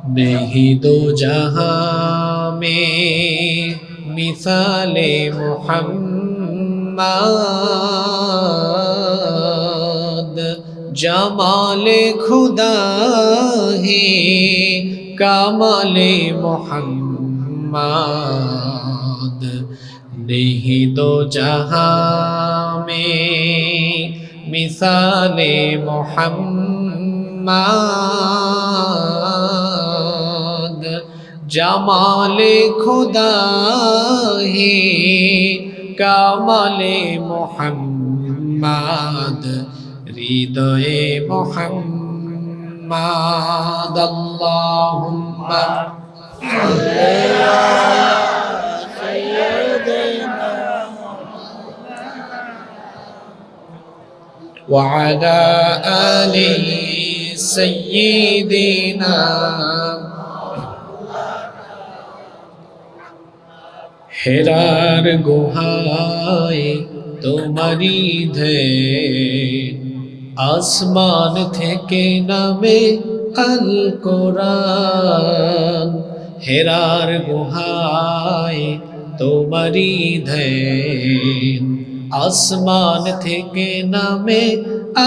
नहीं दो जहां में मिसाले मोहम्मद जमाले खुदा है कमाले मोहम्मद नहीं दो जहां में मिसाले मोहम्मद जमाले खुदा है कमाले मोहम्मद हृदये मोहम्मद अल्लाहुम्मा وعلى آل سيدنا হেরার গুহায় তোমারি ধে আসমান থেকে নামে আল কোরআন হেরার গুহায় তোমারি ধে আসমান থেকে নামে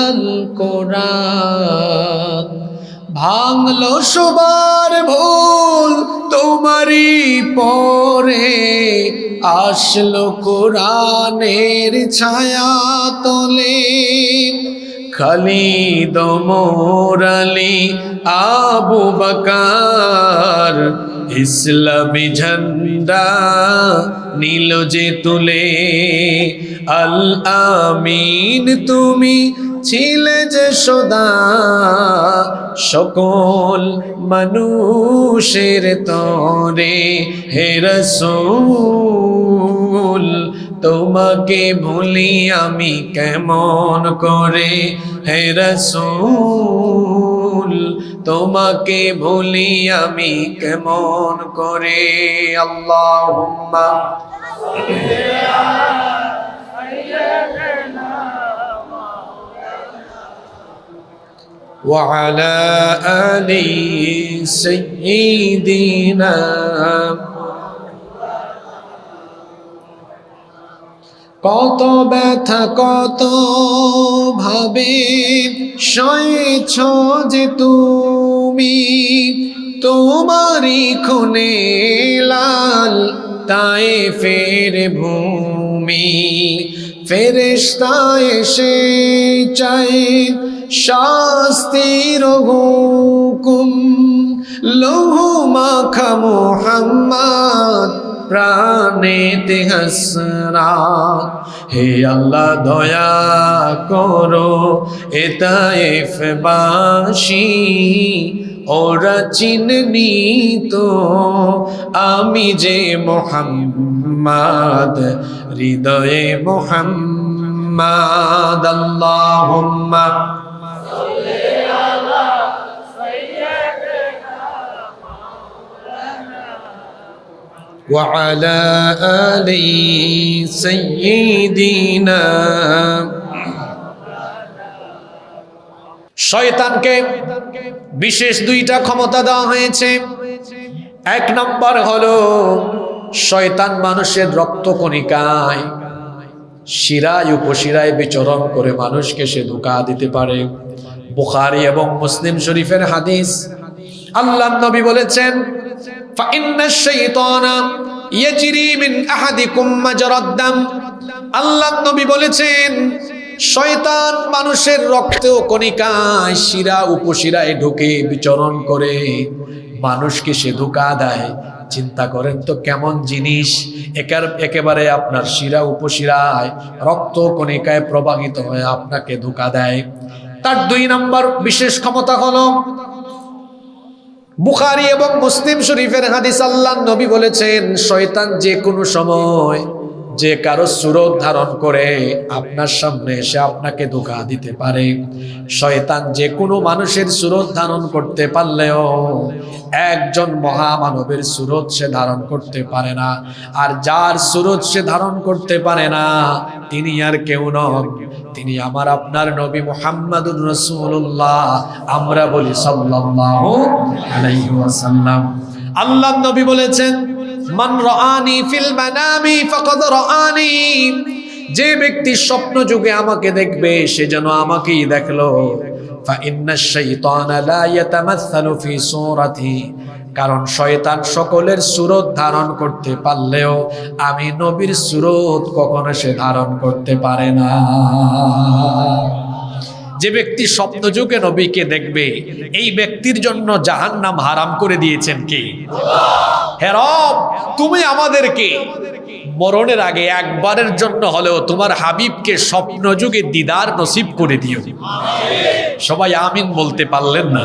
আল কোরআন ভাঙলো সবার ভুল তোমারি পরে আসলো কোরআনের ছায়া তলে খালিদ ওমর আলী আবু বকর ইসলামী ঝান্ডা নীল যে তুলে আল আমিন তুমি ছিলে যে সদা সকল মানুষের তরে হে রাসূল তোমাকে ভুলি আমি কেমন করে হে রাসূল তোমাকে ভুলি আমি কেমন করে আল্লাহুম্মা وعلى آل سيدنا কত ব্যথা কত ভাবে সয়েছ যে তুমি তোমারি খুনে লাল তায়েফের ভূমি ফেরেশতা এসে চায় শাস্তির হুকুম লৌহ মাখা মুহাম্মদ প্রাণেতে হাসরাত হে আল্লাহ দয়া করো এ তায়েফবাসী ওরা চিননি তো আমি যে মুহাম্মদ হৃদয়ে মুহাম্মদ আল্লাহুম্মা وعلى آل سيدنا শয়তানকে বিশেষ দুইটা ক্ষমতা দেওয়া হয়েছে। এক নম্বর হলো শয়তান মানুষের রক্তকণিকায় শিরায় উপশিরায় বিচরণ করে মানুষকে সে ধোঁকা দিতে পারে। বুখারী এবং মুসলিম শরীফের হাদিস, আল্লাহর নবী বলেছেন ফাইন্নাশ শাইতানা ইয়াজরি মিন আহাদিকুম মাজরাদ দাম। আল্লাহর নবী বলেছেন শয়তান মানুষের রক্ত কণিকায় শিরা উপশিরায় ঢুকে বিচরণ করে মানুষকে সে ধোঁকা দেয়। চিন্তা করেন তো কেমন জিনিস, একেবারে আপনার শিরা উপশিরায় রক্ত কণিকায় প্রবাহিত হয়ে আপনাকে ধোঁকা দেয়। তার দুই নম্বর বিশেষ ক্ষমতা হলো বুখারী এবং মুসলিম শরীফের হাদিস, আল্লাহর নবী বলেছেন শয়তান যে কোনো সময় যে কারো সুরত ধারণ করে আপনার সামনে এসে আপনাকে ধোঁকা দিতে পারে। শয়তান যে কোনো মানুষের সুরত ধারণ করতে পারলেও একজন মহামানবের সুরত সে ধারণ করতে পারে না। আর যার সুরত সে ধারণ করতে পারে না তিনি আর কেউ নন, তিনি আমার আপনার নবী মুহাম্মাদুর রাসূলুল্লাহ, আমরা বলি সাল্লাল্লাহু আলাইহি ওয়াসাল্লাম। আল্লাহর নবী বলেছেন, মান রাআনি ফিল মানামি ফাকাদ রাআনি, যে ব্যক্তি স্বপ্ন যুগে আমাকে দেখবে সে যেন আমাকেই দেখলো। ফা ইন্নাশ শাইতানা লা ইয়াতামাসসালু ফি সূরাতি, কারণ শয়তান সকলের সুরত ধারণ করতে পারলেও আমি নবীর সুরত কখনো সে ধারণ করতে পারে না। যে ব্যক্তি স্বপ্ন যুগে নবীকে দেখবে এই ব্যক্তির জন্য জাহান্নাম হারাম করে দিয়েছেন কে? হে রব, তুমি আমাদেরকে মরণের আগে একবারের জন্য হলেও তোমার হাবিবকে স্বপ্ন যুগে দিদার নসিব করে দিও। সবাই আমিন বলতে পারলেন না?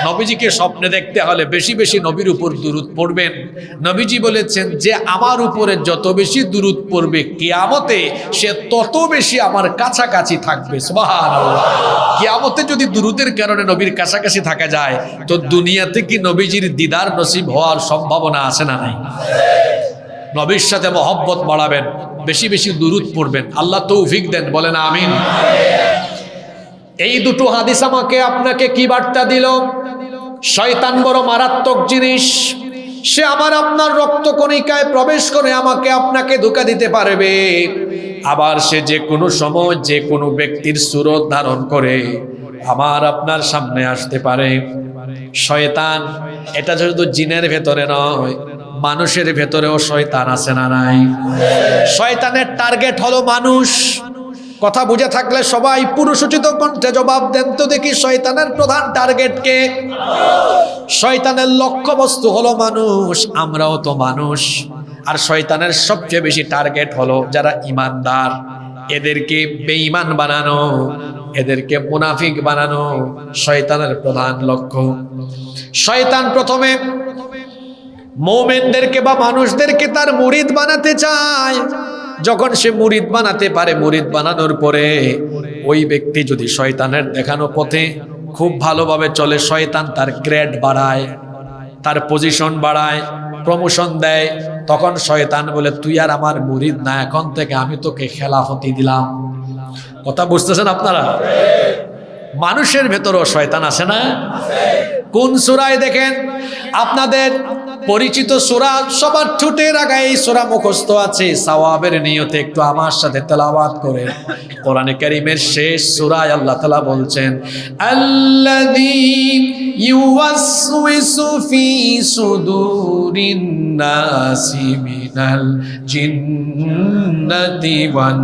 নবীজিকে স্বপ্নে দেখতে হলে বেশি বেশি নবীর উপর দুরূদ পড়বেন। নবীজি বলেছেন যে আমার উপরে যত বেশি দুরূদ পড়বে কিয়ামতে সে তত বেশি আমার কাছাকাছি থাকবে। সুবহানাল্লাহ। কিয়ামতে যদি দুরূদের কারণে নবীর কাছাকাছি থাকা যায় তো দুনিয়াতে কি নবীজির দিদার নসিব হওয়ার সম্ভাবনা আছে না নাই? নবীর সাথে মহব্বত বাড়াবেন, বেশি বেশি দুরূদ পড়বেন। আল্লাহ তৌফিক দেন, বলেন আমিন। এই দুটো হাদিস আমাকে আপনাকে কি বার্তা দিল? শয়তান বড় মারাত্মক জিনিস। সে আমার আপনার রক্তকণিকায় প্রবেশ করে আমাকে আপনাকে ধোঁকা দিতে পারবে। আবার সে যে কোনো সময় যে কোনো ব্যক্তির সুরত ধারণ করে আমার আপনার সামনে আসতে পারে। শয়তান এটা শুধু জিনের ভেতরে নয়, মানুষের ভেতরেও শয়তান আছে না নাই? শয়তানের টার্গেট হলো মানুষ। কথা বুঝে থাকলে সবাই পুরুষোচিত কণ্ঠে জবাব দেন তো দেখি, শয়তানের প্রধান টার্গেট কে? শয়তানের লক্ষ্যবস্তু হলো মানুষ। আমরাও তো মানুষ। আর শয়তানের সবচেয়ে বেশি টার্গেট হলো যারা ঈমানদার। এদেরকে বেঈমান বানানো, এদেরকে মুনাফিক বানানো শয়তানের প্রধান লক্ষ্য। শয়তান প্রথমে মুমিনদেরকে বা মানুষদেরকে তার মুরিদ বানাতে চায়। যখন সে মুরিদ বানাতে পারে, মুরিদ বানানোর পরে ওই ব্যক্তি যদি শয়তানের দেখানো পথে খুব ভালোভাবে চলে, শয়তান তার গ্রেড বাড়ায়, তার পজিশন বাড়ায়, প্রমোশন দেয়। তখন শয়তান বলে, তুই আর আমার মুরিদ না, এখন থেকে আমি তোকে খেলাফতি দিলাম। কথা বুঝতেছেন আপনারা? মানুষের ভেতরও শয়তান আছে না? কোন সূরায় দেখেন? আপনাদের পরিচিত সূরা, সবার ঠোঁটের আগায় এই সূরা মুখস্থ আছে। সওয়াবের নিয়তে একটু আমার সাথে তেলাওয়াত করেন। কোরআনে কারীমের শেষ সূরায় আল্লাহ তাআলা বলছেন, আল্লাযী ইউওয়াসওয়িসু ফি সুদুরিন নাসি মিনাল জিন্নাতি ওয়ান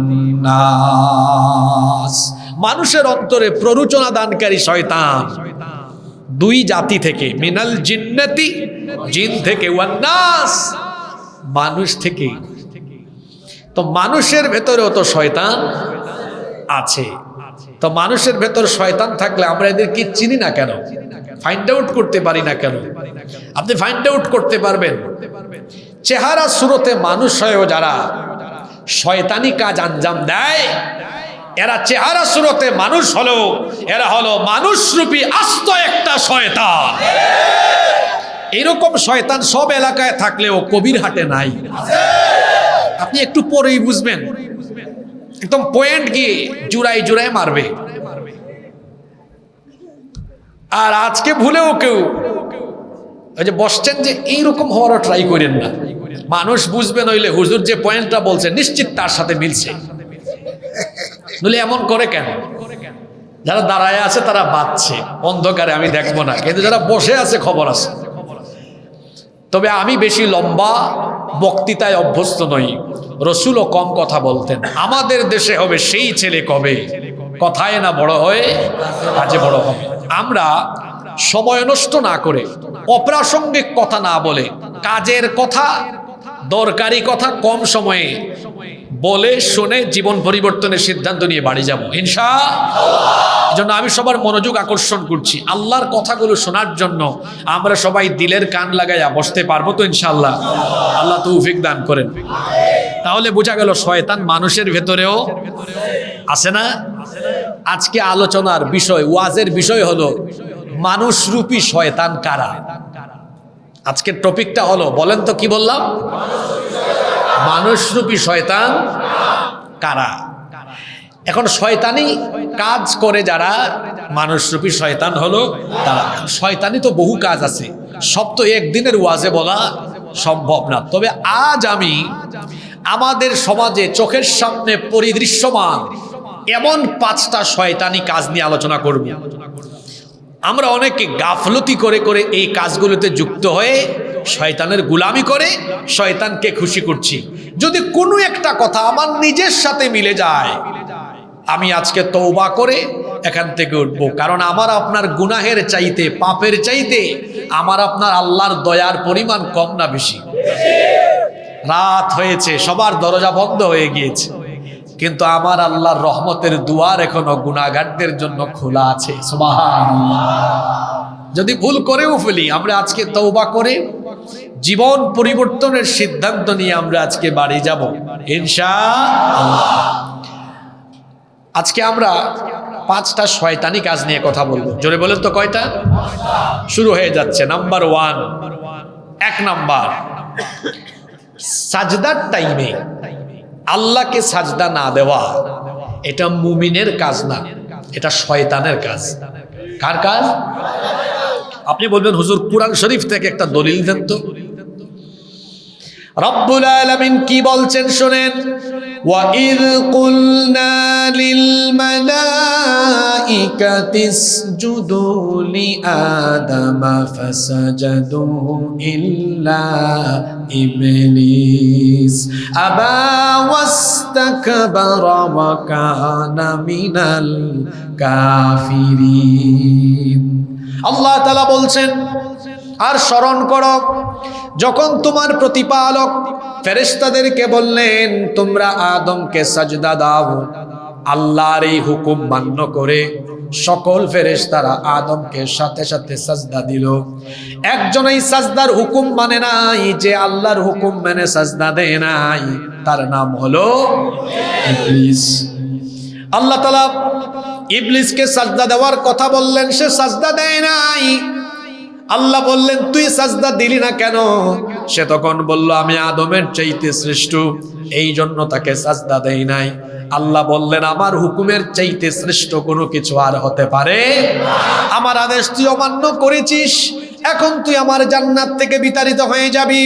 নাস। মানুষের অন্তরে প্ররোচনা দানকারী শয়তান দুই জাতি থেকে, মিনাল জিন্নাতি জিন থেকে, ওয়ান নাস মানুষ থেকে। তো মানুষের ভেতরেও তো শয়তান আছে। তো মানুষের ভেতর শয়তান থাকলে আমরা এদেরকে চিনি না কেন? ফাইন্ড আউট করতে পারি না কেন? আপনি ফাইন্ড আউট করতে পারবেন। চেহারা সুরতে মানুষ হয়েও যারা শয়তানি কাজ আঞ্জাম দেয়, এরা চেহারা সুরতে মানুষ হলেও এরা হলো মানুষরূপী আস্ত একটা শয়তান। এরকম শয়তান সব এলাকায় থাকলেও কবিরহাটে নাই। আপনি একটু পরেই বুঝবেন, একদম পয়েন্ট গিয়ে জুড়াই জুড়াই মারবে। আর আজকে ভুলেও কেউ ওই যে বসছেন যে এইরকম হওয়ারও ট্রাই করেন না। মানুষ বুঝবে নইলে হুজুর যে পয়েন্টটা বলছে নিশ্চিত তার সাথে মিলছে, নইলে এমন করে কেন? যারা দাঁড়ায় আছে তারা বাঁচছে অন্ধকারে, আমি দেখবো না, কিন্তু যারা বসে আছে খবর আছে। তবে আমি বেশি লম্বা বক্তৃতায় অভ্যস্ত নই। রসুলও কম কথা বলতেন। আমাদের দেশে হবে সেই ছেলে কবে, কথায় না বড় হয়ে কাজে বড় হবে। আমরা সময় নষ্ট না করে, অপ্রাসঙ্গিক কথা না বলে, কাজের কথা, দরকারি কথা কম সময়ে বলে শুনে জীবন পরিবর্তনের সিদ্ধান্ত নিয়ে বাড়ি যাব ইনশাআল্লাহ। এজন্য আমি সবার মনোযোগ আকর্ষণ করছি আল্লাহর কথাগুলো শোনার জন্য। আমরা সবাই দিলের কান লাগাইয়া বসতে পারবো তো ইনশাআল্লাহ? আল্লাহ তৌফিক দান করেন। তাহলে বোঝা গেল শয়তান মানুষের ভেতরেও আছে না? আজকে আলোচনার বিষয়, ওয়াজের বিষয় হলো মানুষরূপী শয়তান কারা। আজকের টপিকটা হলো, বলেন তো কি বললাম? মানুষরূপী শয়তান কারা। এখন শয়তানি কাজ করে যারা, মানুষরূপী শয়তান হলো তারা। শয়তানি তো বহু কাজ আছে, সব তো একদিনের ওয়াজে বলা সম্ভব না। তবে আজ আমি আমাদের সমাজে চোখের সামনে পরিদৃশ্যমান এমন 5টা শয়তানি কাজ নিয়ে আলোচনা করব। আমরা অনেকে গাফলতি করে করে এই কাজগুলোতে যুক্ত হয়ে শয়তানের গুলামি করে শয়তানকে খুশি করছি। যদি কোনো একটা কথা আমার নিজের সাথে মিলে যায়, আমি আজকে তওবা করে এখান থেকে উঠবো। কারণ আমার আপনার গুনাহের চাইতে, পাপের চাইতে আমার আপনার আল্লাহর দয়ার পরিমাণ কম না বেশি? রাত হয়েছে, সবার দরজা বন্ধ হয়ে গিয়েছে, কিন্তু আমার আল্লাহর রহমতের দুয়ার এখনো গুনাহগারদের জন্য খোলা আছে। সুবহানাল্লাহ। যদি ভুল করেও ফেলি, আমরা আজকে তওবা করে জীবন পরিবর্তনের সিদ্ধান্ত নিয়ে আমরা আজকে বাড়ি যাব ইনশাআল্লাহ। আজকে আমরা 5টা শয়তানি কাজ নিয়ে কথা বলবো। জোরে বলেন তো কয়টা? শুরু হয়ে যাচ্ছে। নাম্বার 1, 1 নাম্বার, সাজদার টাইমে আল্লাহকে সাজদা না দেওয়া। এটা মুমিনের কাজ না, এটা শয়তানের কাজ। কার কাজ? আপনি বলবেন হুজুর কুরআন শরীফ থেকে একটা দলিল দেন তো। রব্বুল আলামিন কি বলছেন শুনেন। ওয়া ইয কুলনা লিল মালাইকাতি ইসজুদু লি আদামা ফাসাজাদু ইল্লা ইবলিস আবা ওয়াস্তাকবারা ওয়া কানা মিনাল কাফিরিন। আল্লাহ তাআলা বলছেন, আর স্মরণ করো যখন তোমার প্রতিপালক ফেরেশতাদেরকে বললেন তোমরা আদমকে সাজদা দাও। আল্লাহর এই হুকুম মান্য করে সকল ফেরেশতারা আদমকে সাথে সাথে সাজদা দিল। একজন এই সাজদার হুকুম মানে নাই, যে আল্লাহর হুকুম মেনে সাজদা দেয় নাই, তার নাম হলো ইবলিস। আল্লাহ তাআলা ইবলিসকে সাজদা দেওয়ার কথা বললেন, সে সাজদা দেয় নাই। আল্লাহ বললেন তুই সাজদা দিলি না কেন? সে তখন বলল আমি আদমের চাইতে শ্রেষ্ঠ, এই জন্য তাকে সাজদা দেই নাই। আল্লাহ বললেন আমার হুকুমের চাইতে শ্রেষ্ঠ কোনো কিছু আর হতে পারে? আমার আদেশ তুই অমান্য করেছিস, এখন তুই আমার জান্নাত থেকে বিতাড়িত হয়ে যাবি।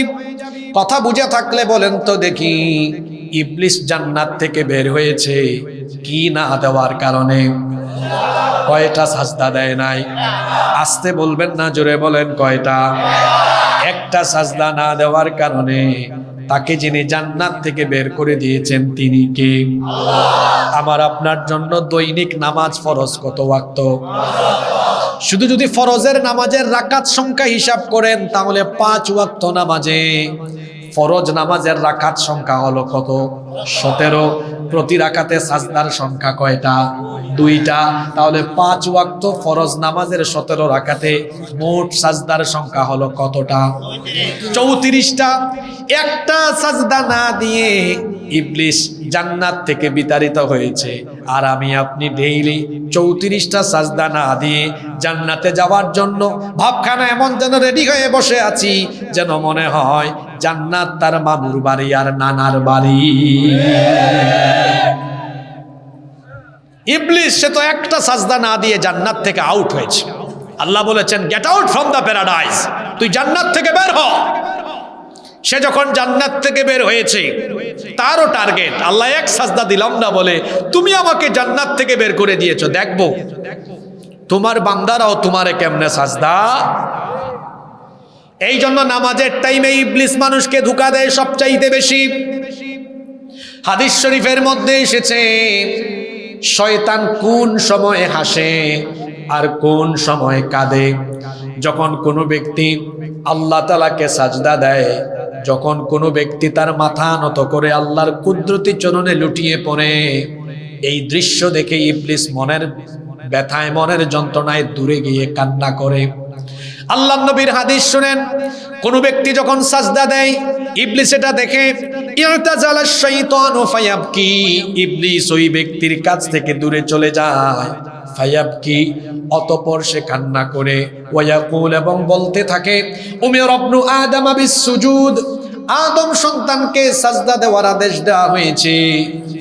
কথা বুঝে থাকলে বলেন তো দেখি, ইবলিস জান্নাত থেকে বের হয়েছে কি না দেওয়ার কারণে? কয়টা সাজদা দেয় নাই? আসতে বলবেন না, জোরে বলেন কয়টা? একটা সাজদা না দেওয়ার কারণে তাকে যিনি জান্নাত থেকে বের করে দিয়েছেন তিনি কে? আমার আপনার জন্য দৈনিক নামাজ ফরজ কত ওয়াক্ত? শুধু যদি ফরজের নামাজের রাকাত সংখ্যা হিসাব করেন তাহলে 5 ওয়াক্ত নামাজে ফরজ নামাজের রাকাত সংখ্যা হলো কত? 17। প্রতি রাকাতে সাজদার সংখ্যা কয়টা? 2টা। তাহলে 5 ওয়াক্ত ফরজ নামাজের 17 রাকাতে মোট সাজদার সংখ্যা হলো কতটা? 34টা। একটা সাজদা না দিয়ে ইবলিস জান্নাত থেকে বিতাড়িত হয়েছে, আর আমি আপনি ডেইলি 34টা সাজদা না দিয়ে জান্নাতে যাওয়ার জন্য ভাবখানা এমন যেন রেডি হয়ে বসে আছি, যেন মনে হয় জান্নাত তার মামুর বাড়ি আর নানার বাড়ি। ইবলিস সে তো একটা সাজদা না দিয়ে জান্নাত থেকে আউট হয়েছে। আল্লাহ বলেছেন get out from the paradise, তুই জান্নাত থেকে বের হ। সে যখন জান্নাত থেকে বের হয়েছে তারও টার্গেট, আল্লাহ এক সাজদা দিলাম না বলে তুমি আমাকে জান্নাত থেকে বের করে দিয়েছো, দেখবো তোমার বান্দারাও তোমারে কেমনে সাজদা। এই জন্য নামাজের টাইমে ইবলিস মানুষকে ধোঁকা দেয় সবচাইতে বেশি। হাদিস শরীফের মধ্যে এসেছে শয়তান কোন সময়ে হাসে আর কোন সময় কাঁদে। যখন কোনো ব্যক্তি আল্লাহ তাআলাকে সাজদা দেয়, যখন কোনো ব্যক্তি তার মাথা নত করে আল্লাহর কুদরতি চরণে লুটিয়ে পড়ে, এই দৃশ্য দেখে ইবলিস মনের ব্যথায়, মনের যন্ত্রণায় দূরে গিয়ে কান্না করে। আল্লাহ নবীর হাদিস শুনেন, কোন ব্যক্তি যখন সাজদা দেয় ইবলিস এটা দেখে ইয়াতাজালা শাইতানু ফায়াবকি, ইবলিস ওই ব্যক্তির কাছ থেকে দূরে চলে যায়। ফায়াবকি, অতঃপর সে কান্না করে, ওয়ায়াকুল, এবং বলতে থাকে উমির ইবনু আদম বিসসুজুদ, আদম সন্তানকে সাজদা দেওয়ার আদেশ দেওয়া হয়েছে,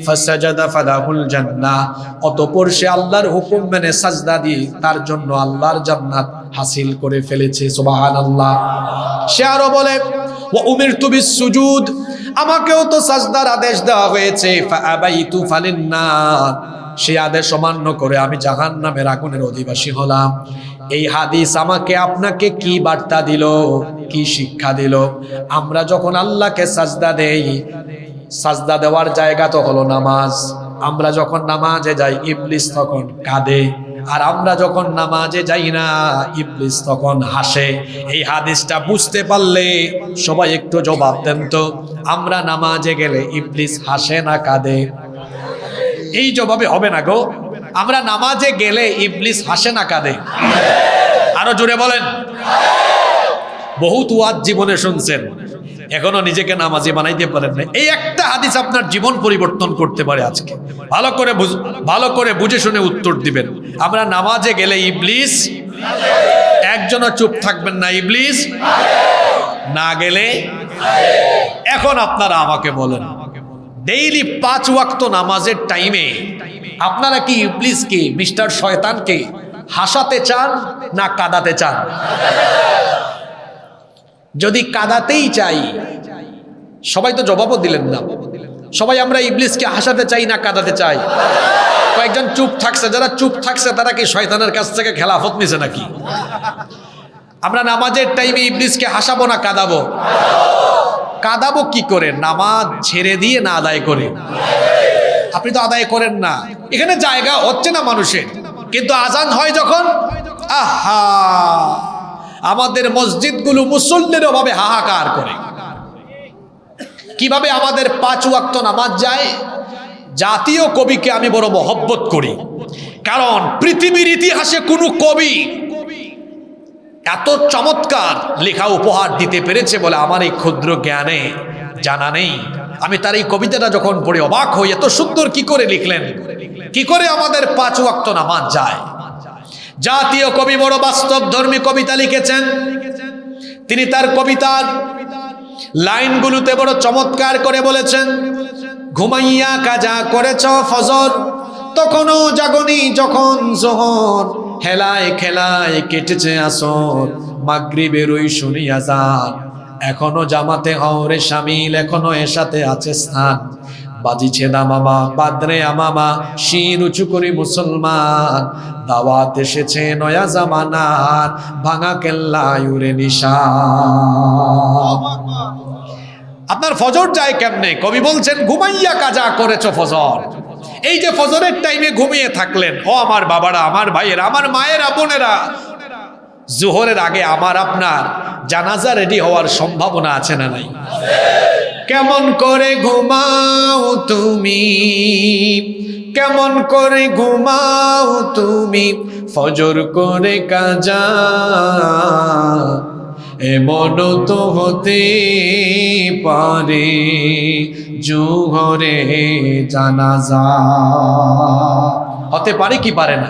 ফাসাজাদা ফালাহুল জান্নাহ, অতঃপর সে আল্লাহর হুকুম মেনে সাজদা দিয়ে তার জন্য আল্লাহর জান্নাত হাসিল করে ফেলেছে। সুবহানাল্লাহ। সে আরো বলে, ওয়া উমিরতু বিসসুজুদ, আমাকেও তো সাজদার আদেশ দেওয়া হয়েছে, ফাআবাইতু ফালিন্নার, সেই আদেশ অমান্য করে আমি জাহান্নামের আগুনের অধিবাসী হলাম। এই হাদিস আমাকে আপনাকে কি বার্তা দিল, কি শিক্ষা দিল? আমরা যখন আল্লাহকে সাজদা দেই, সাজদা দেওয়ার জায়গা তো হলো নামাজ। আমরা যখন নামাজে যাই ইবলিস তখন কাঁদে, আর আমরা যখন নামাজে যাই না ইবলিস তখন হাসে। এই হাদিসটা বুঝতে পারলে সবাই একটু জবাব দেন তো, আমরা নামাজে গেলে ইবলিস হাসে না কাঁদে? এই জবাবে হবে না গো। আমরা নামাজে গেলে ইবলিস হাসে না কাঁদে? আরো জোরে বলেন। বহুত ওয়াজ জীবনে শুনছেন, এখনো নিজেকে নামাজি বানাইতে পারেন না। এই একটা হাদিস আপনার জীবন পরিবর্তন করতে পারে আজকে। ভালো করে বুঝে শুনে উত্তর দিবেন। আমরা নামাজে গেলে ইবলিস, একজনও চুপ থাকবেন না, ইবলিস না গেলে। এখন আপনারা আমাকে বলেন, ডেইলি 5 ওয়াক্ত নামাজের টাইমে আপনারা কি ইবলিসকে, মিস্টার শয়তানকে হাসাতে চান না কাঁদাতে চান? যদি কাঁদাতেই চাই, সবাই তো জবাবও দিলেন না। সবাই আমরা ইবলিসকে হাসাতে চাই না কাঁদাতে চাই? কয়েকজন চুপ থাকছে, যারা চুপ থাকছে তারা কি শয়তানের কাছ থেকে খেলাফত নিছে নাকি? আমরা নামাজের টাইমে ইবলিসকে হাসাবো না কাঁদাবো? কাঁদাবো কি করে? নামাজ ছেড়ে দিয়ে না আদায় করে। আপনি তো আদায় করেন না, এখানে জায়গা হচ্ছে না মানুষের, কিন্তু আজান হয় যখন, আহা, আমাদের মসজিদগুলো মুসল্লির অভাবে হাহাকার করে। কিভাবে আমাদের 5 ওয়াক্ত নামাজ যায়? জাতীয় কবিকে আমি বড় মহব্বত করি, কারণ পৃথিবীর ইতিহাসে কোনো কবি এত চমৎকার লেখা উপহার দিতে পেরেছে বলে আমার এই ক্ষুদ্র জ্ঞানে জানা নেই। আমি তার এই কবিতাটা যখন পড়ে অবাক হই, এত সুন্দর কি করে লিখলেন, কি করে আমাদের 5 ওয়াক্ত নামাজ যায়। জাতীয় কবি বড় বাস্তবধর্মী কবিতা লিখেছেন। তিনি তার কবিতার লাইনগুলোতে বড় চমৎকার করে বলেছেন, ঘুমাইয়া কাজা করেছ ফজর, তখনও জাগনি যখন জোহর, হেলায় খেলায় কেটেছে আসর, মাগরিবের ওই শুনিয়া যান, এখনো জামাতে হওরে শামিল, এখনো এসাতে আছে স্থান, বাজিছে না মামা বাদরে আমামা, শির উঁচু করি মুসলমান, দাওয়াত এসেছে নয়া জামানার, ভাঙা কেল্লা উড়ে নিশান। আপনার ফজর যায় কেমনে? কবি বলছেন, ঘুমাইয়া কাজা করেছ ফজর। এই যে ফজরের টাইমে ঘুমিয়ে থাকলেন, ও আমার বাবারা, আমার ভাইয়েরা, আমার মায়েরা, বোনেরা, জোহরের আগে আমার আপনার জানাজা রেডি হওয়ার সম্ভাবনা আছে না নাই? কেমন করে ঘুমাও তুমি, কেমন করে ঘুমাও তুমি, ফজর করে কাজা, এমন তো হতে পারে জোহরে জানাজা। হতে পারে কি পারে না?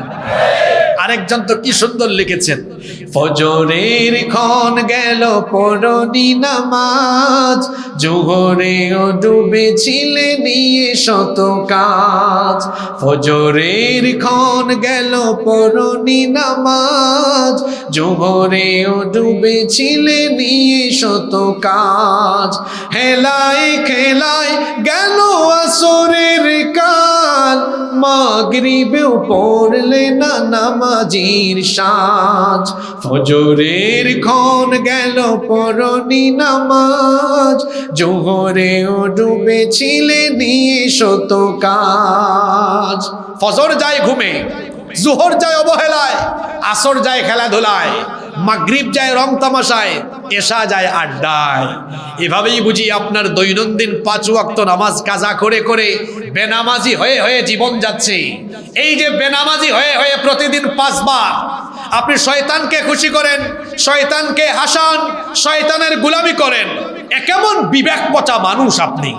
আরেকজন তো কি সুন্দর লিখেছেন, ফজরের ক্ষণ গেল পড়নি নামাজ, জোহরেও ডুবেছিলে নিয়ে শত কাজ, ফজরের ক্ষণ গেল পড়নি নামাজ, জোহরেও ডুবেছিলে নিয়ে শত কাজ, হেলায় খেলায় গেল আসরের কাল, মাগরিবেও পড়লে না নামাজির সাজ, ফজরের ক্ষণ গেল পড়নি নামাজ, জোহরেও ডুবেছিলে নিয়ে শত কাজ। ফজর যায় ঘুমে, জোহর যায় অবহেলায়, আসর যায় খেলাধুলায়, মাগরিব যায় রং তামাশায়, এশা যায় আড্ডায়। এভাবেই বুঝি আপনার দৈনন্দিন 5 ওয়াক্ত নামাজ কাজা করে করে বেনামাজি হয়ে হয়ে জীবন যাচ্ছে। এই যে বেনামাজি হয়ে হয়ে প্রতিদিন 5 বার আপনি শয়তানকে খুশি করেন, শয়তানকে হাসান, শয়তানের গোলামি করেন, এ কেমন বিবেক পচা মানুষ আপনি?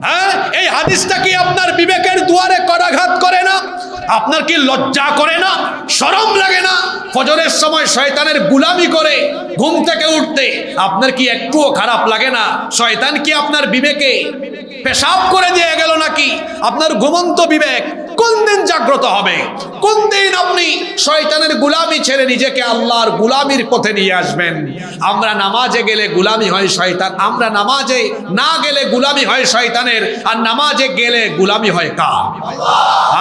হ্যাঁ, এই হাদিসটা কি আপনার বিবেকের দুয়ারে করাঘাত করে না? আপনার কি লজ্জা করে না, শরম লাগে না? ফজরের সময় শয়তানের গুলামি করে ঘুম থেকে উঠতে আপনার কি একটুও খারাপ লাগে না? শয়তান কি আপনার বিবেকে পেশাব করে দিয়ে গেল নাকি? আপনার ঘুমন্ত বিবেক কোন দিন জাগ্রত হবে? কোন দিন আপনি শয়তানের গুলামি ছেড়ে নিজেকে আল্লাহর গুলামির পথে নিয়ে আসবেন? আমরা নামাজে গেলে গুলামি হয় শয়তান, আমরা নামাজে না গেলে গুলামি হয় শয়তানের, আর নামাজে গেলে গুলামি হয় কার?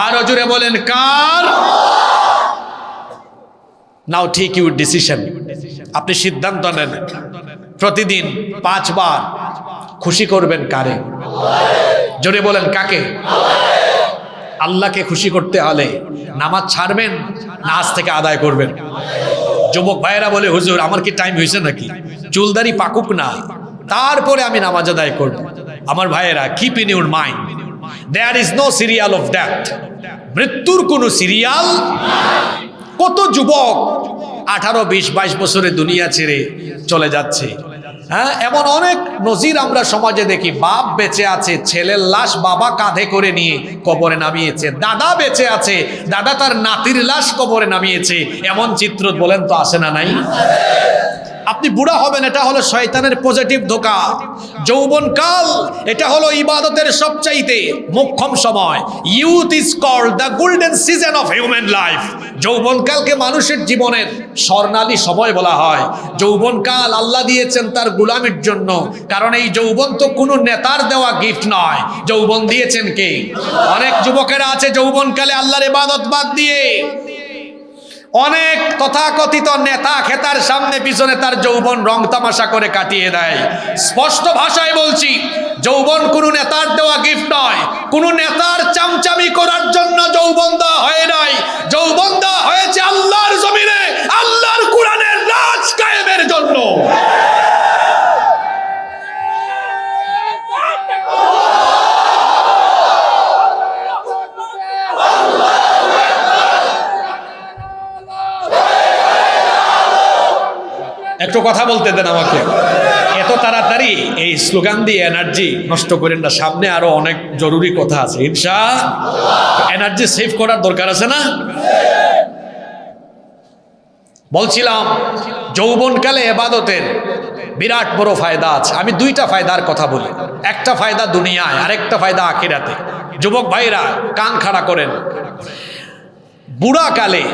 আরো জোরে বলেন কার? নাও টেক ইউর ডিসিশন। আপনি সিদ্ধান্ত নেন, প্রতিদিন 5 বার খুশি করবেন কারে? জোরে বলেন কাকে? আল্লাহকে খুশি করতে হলে নামাজ ছাড়বেন না আজ থেকে আদায় করবেন? যুবক ভাইয়েরা বলে, হুজুর আমার কি টাইম হয়েছে নাকি? চুলদারি পাকুক না, তারপরে আমি নামাজ আদায় করব। আমার ভাইয়েরা, keep in your mind, there is no serial of death. মৃত্যুর কোনো সিরিয়াল। কত যুবক 18, 20, 22 বছরে দুনিয়া ছেড়ে চলে যাচ্ছে। হ্যাঁ, এমন অনেক নজির আমরা সমাজে দেখি। বাপ বেঁচে আছে, ছেলের লাশ বাবা কাঁধে করে নিয়ে কবরে নামিয়েছে। দাদা বেঁচে আছে, দাদা তার নাতির লাশ কবরে নামিয়েছে। এমন চিত্র বলেন তো আসে না নাই? আপনি বুড়া হবেন, এটা হলো শয়তানের পজিটিভ ধোঁকা। যৌবনকাল, এটা হলো ইবাদতের সবচাইতে মোক্ষম সময়। Youth is called the golden season of human life. যৌবনকালকে মানুষের জীবনের স্বর্ণালী সময় বলা হয়। যৌবনকাল আল্লাহ দিয়েছেন তার গোলামির জন্য, কারণ এই যৌবন তো কোনো নেতার দেওয়া গিফট নয়। যৌবন দিয়েছেন কে? অনেক যুবকেরা আছে যৌবনকালে আল্লাহর ইবাদত বাদ দিয়ে অনেক তথাকথিত নেতা খেতার সামনে পিছনে তার যৌবন রং তামাশা করে কাটিয়ে দেয়। স্পষ্ট ভাষায় বলছি, যৌবন কোনো নেতার দেওয়া গিফট নয়। কোনো নেতার চামচামি করার জন্য যৌবন দেওয়া হয় নাই। যৌবন দেওয়া হয়েছে আল্লাহর জমিনে আল্লাহর কোরআনের রাজ কায়েমের জন্য। একটু কথা বলতে দেন আমাকে। এত তাড়াতাড়ি এই স্লোগান দিয়ে এনার্জি নষ্ট করেন না, সামনে আরো অনেক জরুরি কথা আছে ইনশাআল্লাহ। এনার্জি সেভ করার দরকার আছে না? বলছিলাম যৌবনকালে ইবাদতের বিরাট বড় ফায়দা আছে। আমি 2টা ফায়দার কথা বলি। একটা ফায়দা দুনিয়ায়, আরেকটা ফায়দা আখিরাতে। যুবক ভাইরা কান খাড়া করেন। বুড়া কালে,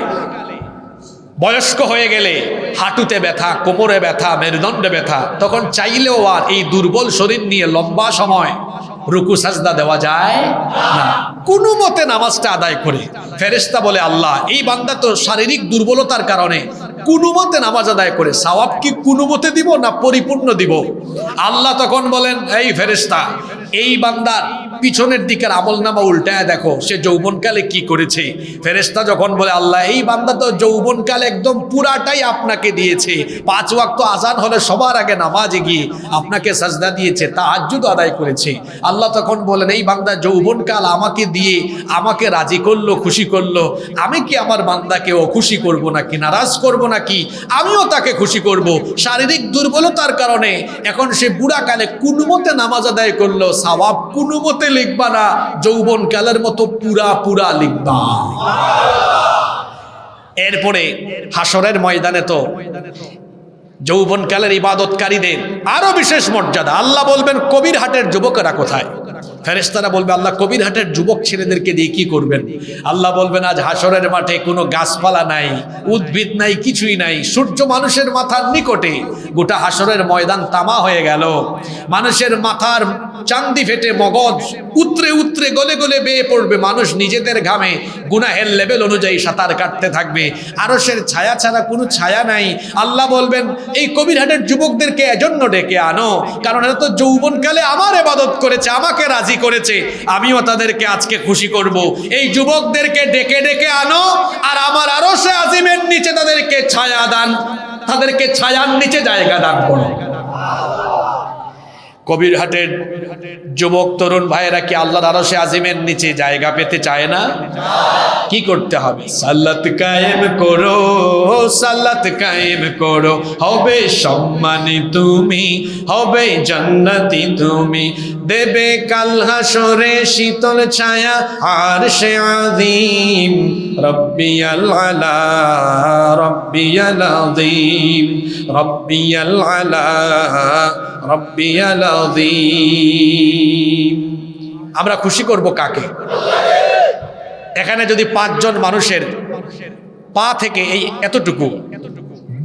বয়স্ক হয়ে গেলে হাঁটুতে ব্যথা, কোমরে ব্যথা, মেরুদণ্ডে ব্যথা, তখন চাইলেও আর এই দুর্বল শরীর নিয়ে লম্বা সময় রুকু সাজদা দেওয়া যায় না। কোনো মতে নামাজটা আদায় করে ফেরেশতা বলে, আল্লাহ এই বান্দা তো শারীরিক দুর্বলতার কারণে কোনো মতে নামাজ আদায় করে, সওয়াব কি কোনো মতে দিব না পরিপূর্ণ দিব? আল্লাহ তখন বলেন, এই ফেরেশতা, এই বান্দার পিছনের দিকের আমলনামা উল্টায় দেখো সে যৌবনকালে কি করেছে। ফেরেশতা যখন বলে, আল্লাহ এই বান্দা তো যৌবনকালে একদম পুরাটাই আপনাকে দিয়েছে, 5 ওয়াক্ত আজান হলে সবার আগে নামাজে গিয়ে আপনাকে সাজদা দিয়েছে, তাহাজ্জুদ আদায় করেছে। আল্লাহ তখন বলেন, এই বান্দা যৌবনকাল আমাকে দিয়ে আমাকে রাজি করলো, খুশি করলো, আমি কি আমার বান্দাকে অখুশি করব নাকি, নারাজ করব নাকি? আমিও তাকে খুশি করব। শারীরিক দুর্বলতার কারণে এখন সে বুড়াকালে কোনোমতে নামাজ আদায় করলো, সওয়াব কোনোমতে লিখবা না, যৌবনকালের মতো পুরা পুরা লিখবা। এরপরে হাসরের ময়দানে তো যৌবনকালের ইবাদতকারীদের আরো বিশেষ মর্যাদা। আল্লাহ বলবেন, কবিরহাটের যুবকেরা কোথায়? ফেরেশতারা বলবে, আল্লাহ কবিরহাটের যুবক ছেলেদেরকে দিয়ে কি করবেন? আল্লাহ বলবেন, আজ হাসরের মাঠে কোনো গাছপালা নাই, উদ্ভিদ নাই, কিছুই নাই, সূর্য মানুষের মাথার নিকটে, গোটা হাসরের ময়দান তামা হয়ে গেল। মানুষের মাথার চান্দি ফেটে মগজ উতরে উতরে গলে গলে বেয়ে পড়বে। মানুষ নিজেদের ঘামে গুনাহের লেভেল অনুযায়ী সাঁতার কাটতে থাকবে। আরশের ছায়া ছাড়া কোনো ছায়া নাই। আল্লাহ বলবেন, এই কবিরহাটের যুবকদেরকে এজন্য ডেকে আনো, কারণ এরা তো যৌবনকালে আমার ইবাদত করেছে, আমাকে রাজি করেছে, আমিও তাদেরকে আজকে খুশি করব। এই যুবকদেরকে ডেকে ডেকে আনো, আর আমার আরশে আজিমের নিচে তাদেরকে ছায়া দান, তাদেরকে ছায়ার নিচে জায়গা দান করো। কবিরহাটের যুবক তরুণ ভাইয়েরা কি আল্লাহর আরশে আজিমের নিচে জায়গা পেতে চায় না? কি করতে হবে? সালাত কায়েম করো, সালাত কায়েম করো, হবে সম্মানী তুমি, হবে জান্নাতি তুমি, দেবে কাল হাসরে শীতল ছায়া আরশে আযীম, রব্বিয়াল আলা রব্বিয়াল আযীম, রব্বিয়াল আলা রব্বিয়াল আযীম। আমরা খুশি করব কাকে? এখানে যদি 5 জন মানুষের পা থেকে এই এতটুকু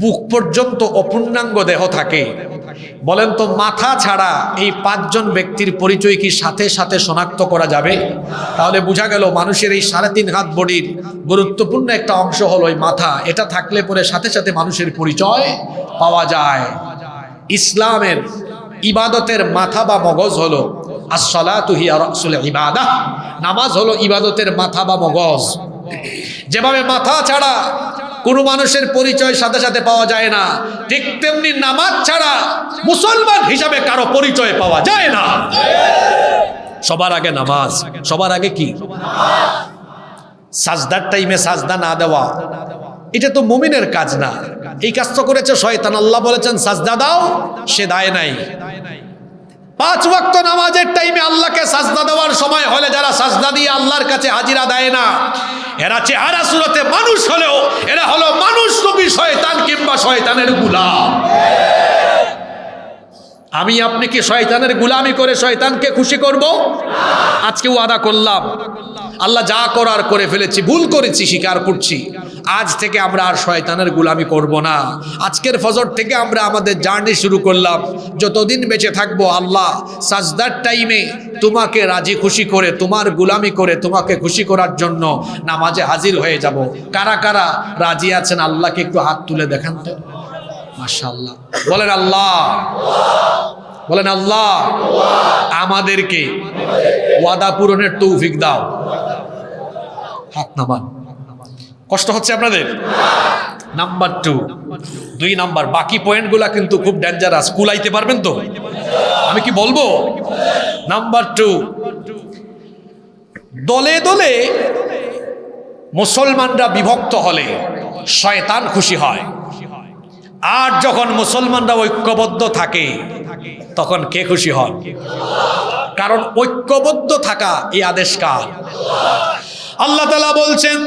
বুক পর্যন্ত অপূর্ণাঙ্গ দেহ থাকে, বলেন তো মাথা ছাড়া এই 5 জন ব্যক্তির পরিচয় কি সাথে সাথে শনাক্ত করা যাবে? তাহলে বোঝা গেল মানুষের এই 3.5 হাত বডির গুরুত্বপূর্ণ একটা অংশ হলো এই মাথা। এটা থাকলে পরে সাথে সাথে মানুষের পরিচয় পাওয়া যায়। ইসলামের ইবাদতের মাথা বা মগজ হলো আসসালাতু হিয়া রাসুল ইবাদাহ, নামাজ হলো ইবাদতের মাথা বা মগজ। যেভাবে মাথা ছাড়া কোনো মানুষের পরিচয় সাথে সাথে পাওয়া যায় না, ঠিক তেমনি নামাজ ছাড়া মুসলমান হিসাবে কারো পরিচয় পাওয়া যায় না। সবার আগে নামাজ, সবার আগে কি? সাজদার টাইমে সাজদা না দেওয়া, এটা তো মুমিনের কাজ না। এই কাজ তো করেছে শয়তান। আল্লাহ বলেছেন সাজদা দাও, সে দেয় নাই। 5 ওয়াক্ত নামাজের টাইমে আল্লাহকে সাজদা দেওয়ার সময় হলে যারা সাজদা দিয়ে আল্লাহর কাছে হাজিরা দেয় না, এরা চেহারা সুরতে মানুষ হলেও এরা হলো মানুষ রূপী শয়তান কিংবা শয়তানের গোলাম। আমি আপনি কি শয়তানের গোলামি করে শয়তানকে খুশি করব? আজকে ওয়াদা করলাম, আল্লাহ যা করার করে ফেলেছি, ভুল করেছি স্বীকার করছি, আজ থেকে আমরা আর শয়তানের গোলামি করব না। আজকের ফজর থেকে আমরা আমাদের জার্নি শুরু করলাম। যতদিন বেঁচে থাকবো আল্লাহ সাজদার টাইমে তোমাকে রাজি খুশি করে, তোমার গোলামি করে, তোমাকে খুশি করার জন্য নামাজে হাজির হয়ে যাব। কারা কারা রাজি আছেন আল্লাহকে একটু হাত তুলে দেখান তো। মাশাআল্লাহ, বলেন আল্লাহ, বলেন আল্লাহ আমাদেরকে ওয়াদা পূরণের তৌফিক দাও। হাত নামান। কষ্ট হচ্ছে আপনাদের? নাম্বার 2 নাম্বার, বাকি পয়েন্টগুলা কিন্তু খুব ডেঞ্জারাস। কুলাইতে পারবেন তো? আমি কি বলবো? নাম্বার 2, দলে দলে মুসলমানরা বিভক্ত হলে শয়তান খুশি হয়, আর যখন মুসলমানরা ঐক্যবদ্ধ থাকে তখন কে খুশি হন? কারণ ঐক্যবদ্ধ থাকা এই আদেশ কার? আল্লাহ তাআলা বলছেন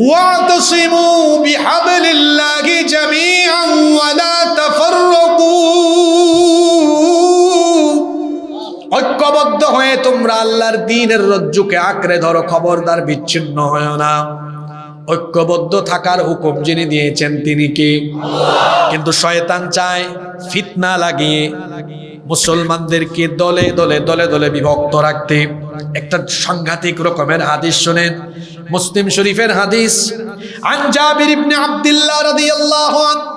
ওয়াতাসিমু বিহাবলিল্লাহি জামিআন ওয়া লা তাফাররাকু, ঐক্যবদ্ধ হয়ে তোমরা আল্লাহর দ্বীনের রজ্জুকে আঁকড়ে ধরো, খবরদার বিচ্ছিন্ন হয় না। ঐক্যবদ্ধ থাকার হুকুম যিনি দিয়েছেন তিনি কে? কিন্তু শয়তান চায় ফিতনা লাগিয়ে মুসলমানদেরকে দলে দলে দলে দলে বিভক্ত রাখতে। একটা সাংঘাতিক রকমের হাদিস শুনেন, মুসলিম শরীফের হাদিস। আন জাবির ইবনে আব্দুল্লাহ রাদিয়াল্লাহু আনহু,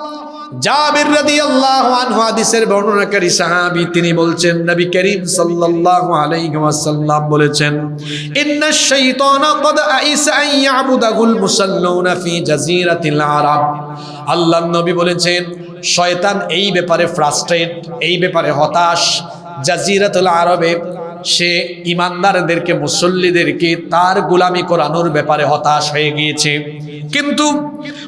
জাবির রাদিয়াল্লাহু আনহু হাদিসের বর্ণনাকারী সাহাবী, তিনি বলছেন নবী করিম সাল্লাল্লাহু আলাইহি ওয়াসাল্লাম বলেছেন ইন্নাশ শাইতানা ক্বাদ আইসা আন ইয়াবুদাহুল মুসাল্লুনা ফি জাজিরাতিল আরব। আল্লাহর নবী বলেছেন শয়তান এই ব্যাপারে ফ্রাস্ট্রেট, এই ব্যাপারে হতাশ। জাজিরাতুল আরবে সে ইমানদারদেরকে, মুসল্লিদেরকে তার গোলামি করানোর ব্যাপারে হতাশ হয়ে গিয়েছে। কিন্তু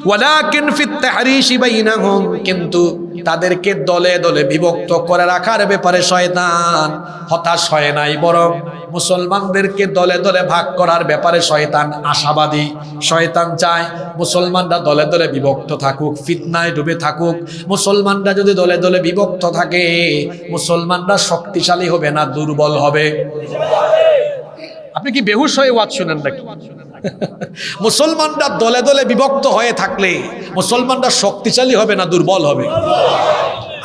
ওয়ালাকিন ফিত তাহরিশি বাইনাহুম, কিন্তু তাদেরকে দলে দলে বিভক্ত করে রাখার ব্যাপারে শয়তান হতাশ হয় নাই, বরং মুসলমানদেরকে দলে দলে ভাগ করার ব্যাপারে শয়তান আশাবাদী। শয়তান চায় মুসলমানরা দলে দলে বিভক্ত থাকুক, ফিতনায় ডুবে থাকুক। মুসলমানরা যদি দলে দলে বিভক্ত থাকে, মুসলমানরা শক্তিশালী হবে না, দুর্বল হবে। আপনি কি বেহুশ হয়ে ওয়াজ শুনেন নাকি? মুসলমানরা দলে দলে বিভক্ত হয়ে থাকলে মুসলমানরা শক্তিশালী হবে না, দুর্বল হবে।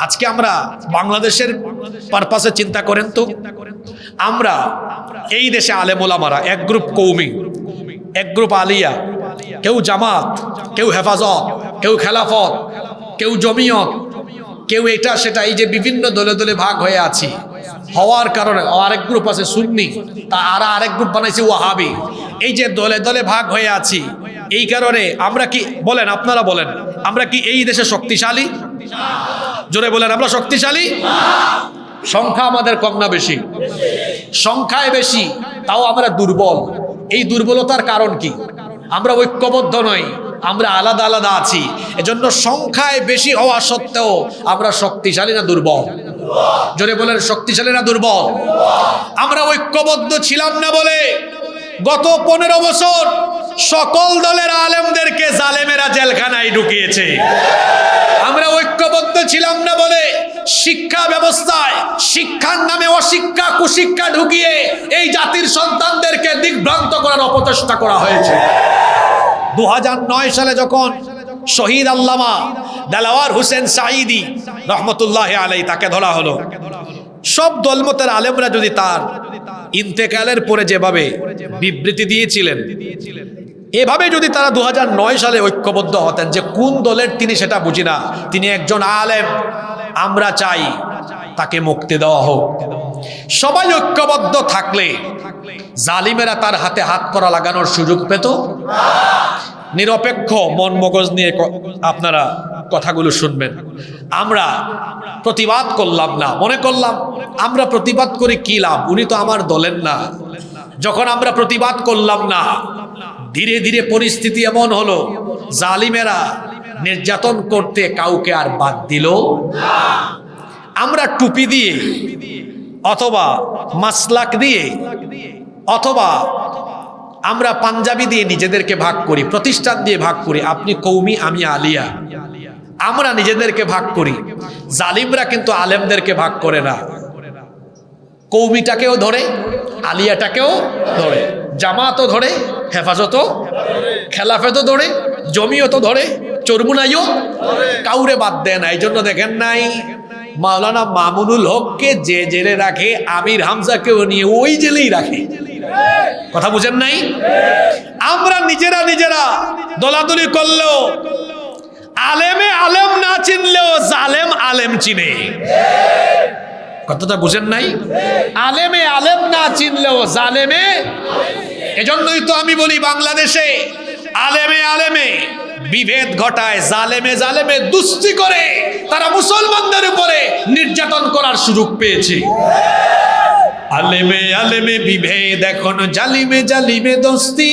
আজকে আমরা বাংলাদেশের পারপাসে চিন্তা করেন তো, আমরা এই দেশে আলেম ওলামারা এক গ্রুপ কৌমি, এক গ্রুপ আলিয়া, কেউ জামাত, কেউ হেফাজত, কেউ খেলাফত, কেউ জমিয়ত, কেউ এটা সেটা, এই যে বিভিন্ন দলে দলে ভাগ হয়ে আছি হওয়ার কারণে আরেক গ্রুপ আছে সুন্নি, তা আরেক গ্রুপ বানাইছে ওয়াহাবি। এই যে দলে দলে ভাগ হয়ে আছি, এই কারণে আমরা কি বলেন, আপনারা বলেন, আমরা কি এই দেশে শক্তিশালী? জোরে বলেন, আমরা শক্তিশালী? সংখ্যা আমাদের কম না বেশি? সংখ্যায় বেশি, তাও আমরা দুর্বল। এই দুর্বলতার কারণ কি? আমরা ঐক্যবদ্ধ নই, আমরা আলাদা আলাদা আছি। এজন্য সংখ্যায় বেশি হওয়া সত্ত্বেও আমরা শক্তিশালী না দুর্বল? জোরে বলেন, শক্তিশালী না দুর্বল? আমরা ঐক্যবদ্ধ ছিলাম না বলে গত 15 বছর সকল দলের আলেমদেরকে জালেমেরা জেলখানায় ঢুকিয়েছে। আমরা ঐক্যবদ্ধ ছিলাম না বলে শিক্ষা ব্যবস্থায় শিক্ষার নামে অশিক্ষা কুশিক্ষা ঢুকিয়ে এই জাতির সন্তানদেরকে দিগ্ভ্রান্ত করার অপচেষ্টা করা হয়েছে। 2009 সালে যখন শহীদ আল্লামা দেলাওয়ার হোসেন সাঈদী রহমতুল্লাহ আলাইহি তাকে ধরা হলো, সব দলমতের আলেমরা যদি তার ইন্তেকালের পরে যেভাবে বিবৃতি দিয়েছিলেন, এভাবে যদি তারা 2009 সালে ঐক্যবদ্ধ হতেন, যে কোন দলের তিনি সেটা বুঝি না, তিনি একজন আলেম, আমরা চাই তাকে মুক্তি দেওয়া হোক, সবাই ঐক্যবদ্ধ থাকলে জালিমেরা তার হাতে হাত করা লাগানোর সুযোগ পেত। নিরপেক্ষ মন মগজ নিয়ে আপনারা কথাগুলো শুনবেন। আমরা প্রতিবাদ করলাম না, মনে করলাম আমরা প্রতিবাদ করে কি লাভ, উনি তো আমার দলের না। যখন আমরা প্রতিবাদ করলাম না, ধীরে ধীরে পরিস্থিতি এমন হলো, জালিমেরা নির্যাতন করতে কাউকে আর বাদ দিল না। আমরা টুপি দিয়ে অথবা মাসলাক দিয়ে অথবা আমরা পাঞ্জাবি দিয়ে নিজেদেরকে ভাগ করি, প্রতিষ্ঠান দিয়ে ভাগ করি, আপনি কৌমি আমি আলিয়া, আমরা নিজেদেরকে ভাগ করি। জালিমরা কিন্তু আলেমদেরকে ভাগ করে না, কৌমিটাকেও ধরে, আলিয়াটাকেও ধরে, জামাতও ধরে, হেফাজতও, খেলাফতও ধরে, জমিয়তও ধরে, চরমুনাইও কাউরে বাদ দেয় না। এই জন্য দেখেন নাই মাওলানা মামুনুল হককে যে জেলে রাখে, আমির হামজাকেও নিয়ে ওই জেলেই রাখে। কথা বুঝেন নাই? আমরা নিজেরা দলাদলি করলেও আলেমে আলেম না চিনলেও জালেম আলেম চিনে। কথাটা বুঝেন নাই? আলেমে আলেম না চিনলেও জালেমে। এজন্যই তো আমি বলি, বাংলাদেশে আলেমে আলেমে বিভেদ ঘটায়, জালেমে জালেমে দুস্তি করে তারা মুসলমানদের উপরে নির্যাতন করার সুযোগ পেয়েছে। আলেমে আলেমে বিভেদ এখন জালিমে জালিমে দোস্তি,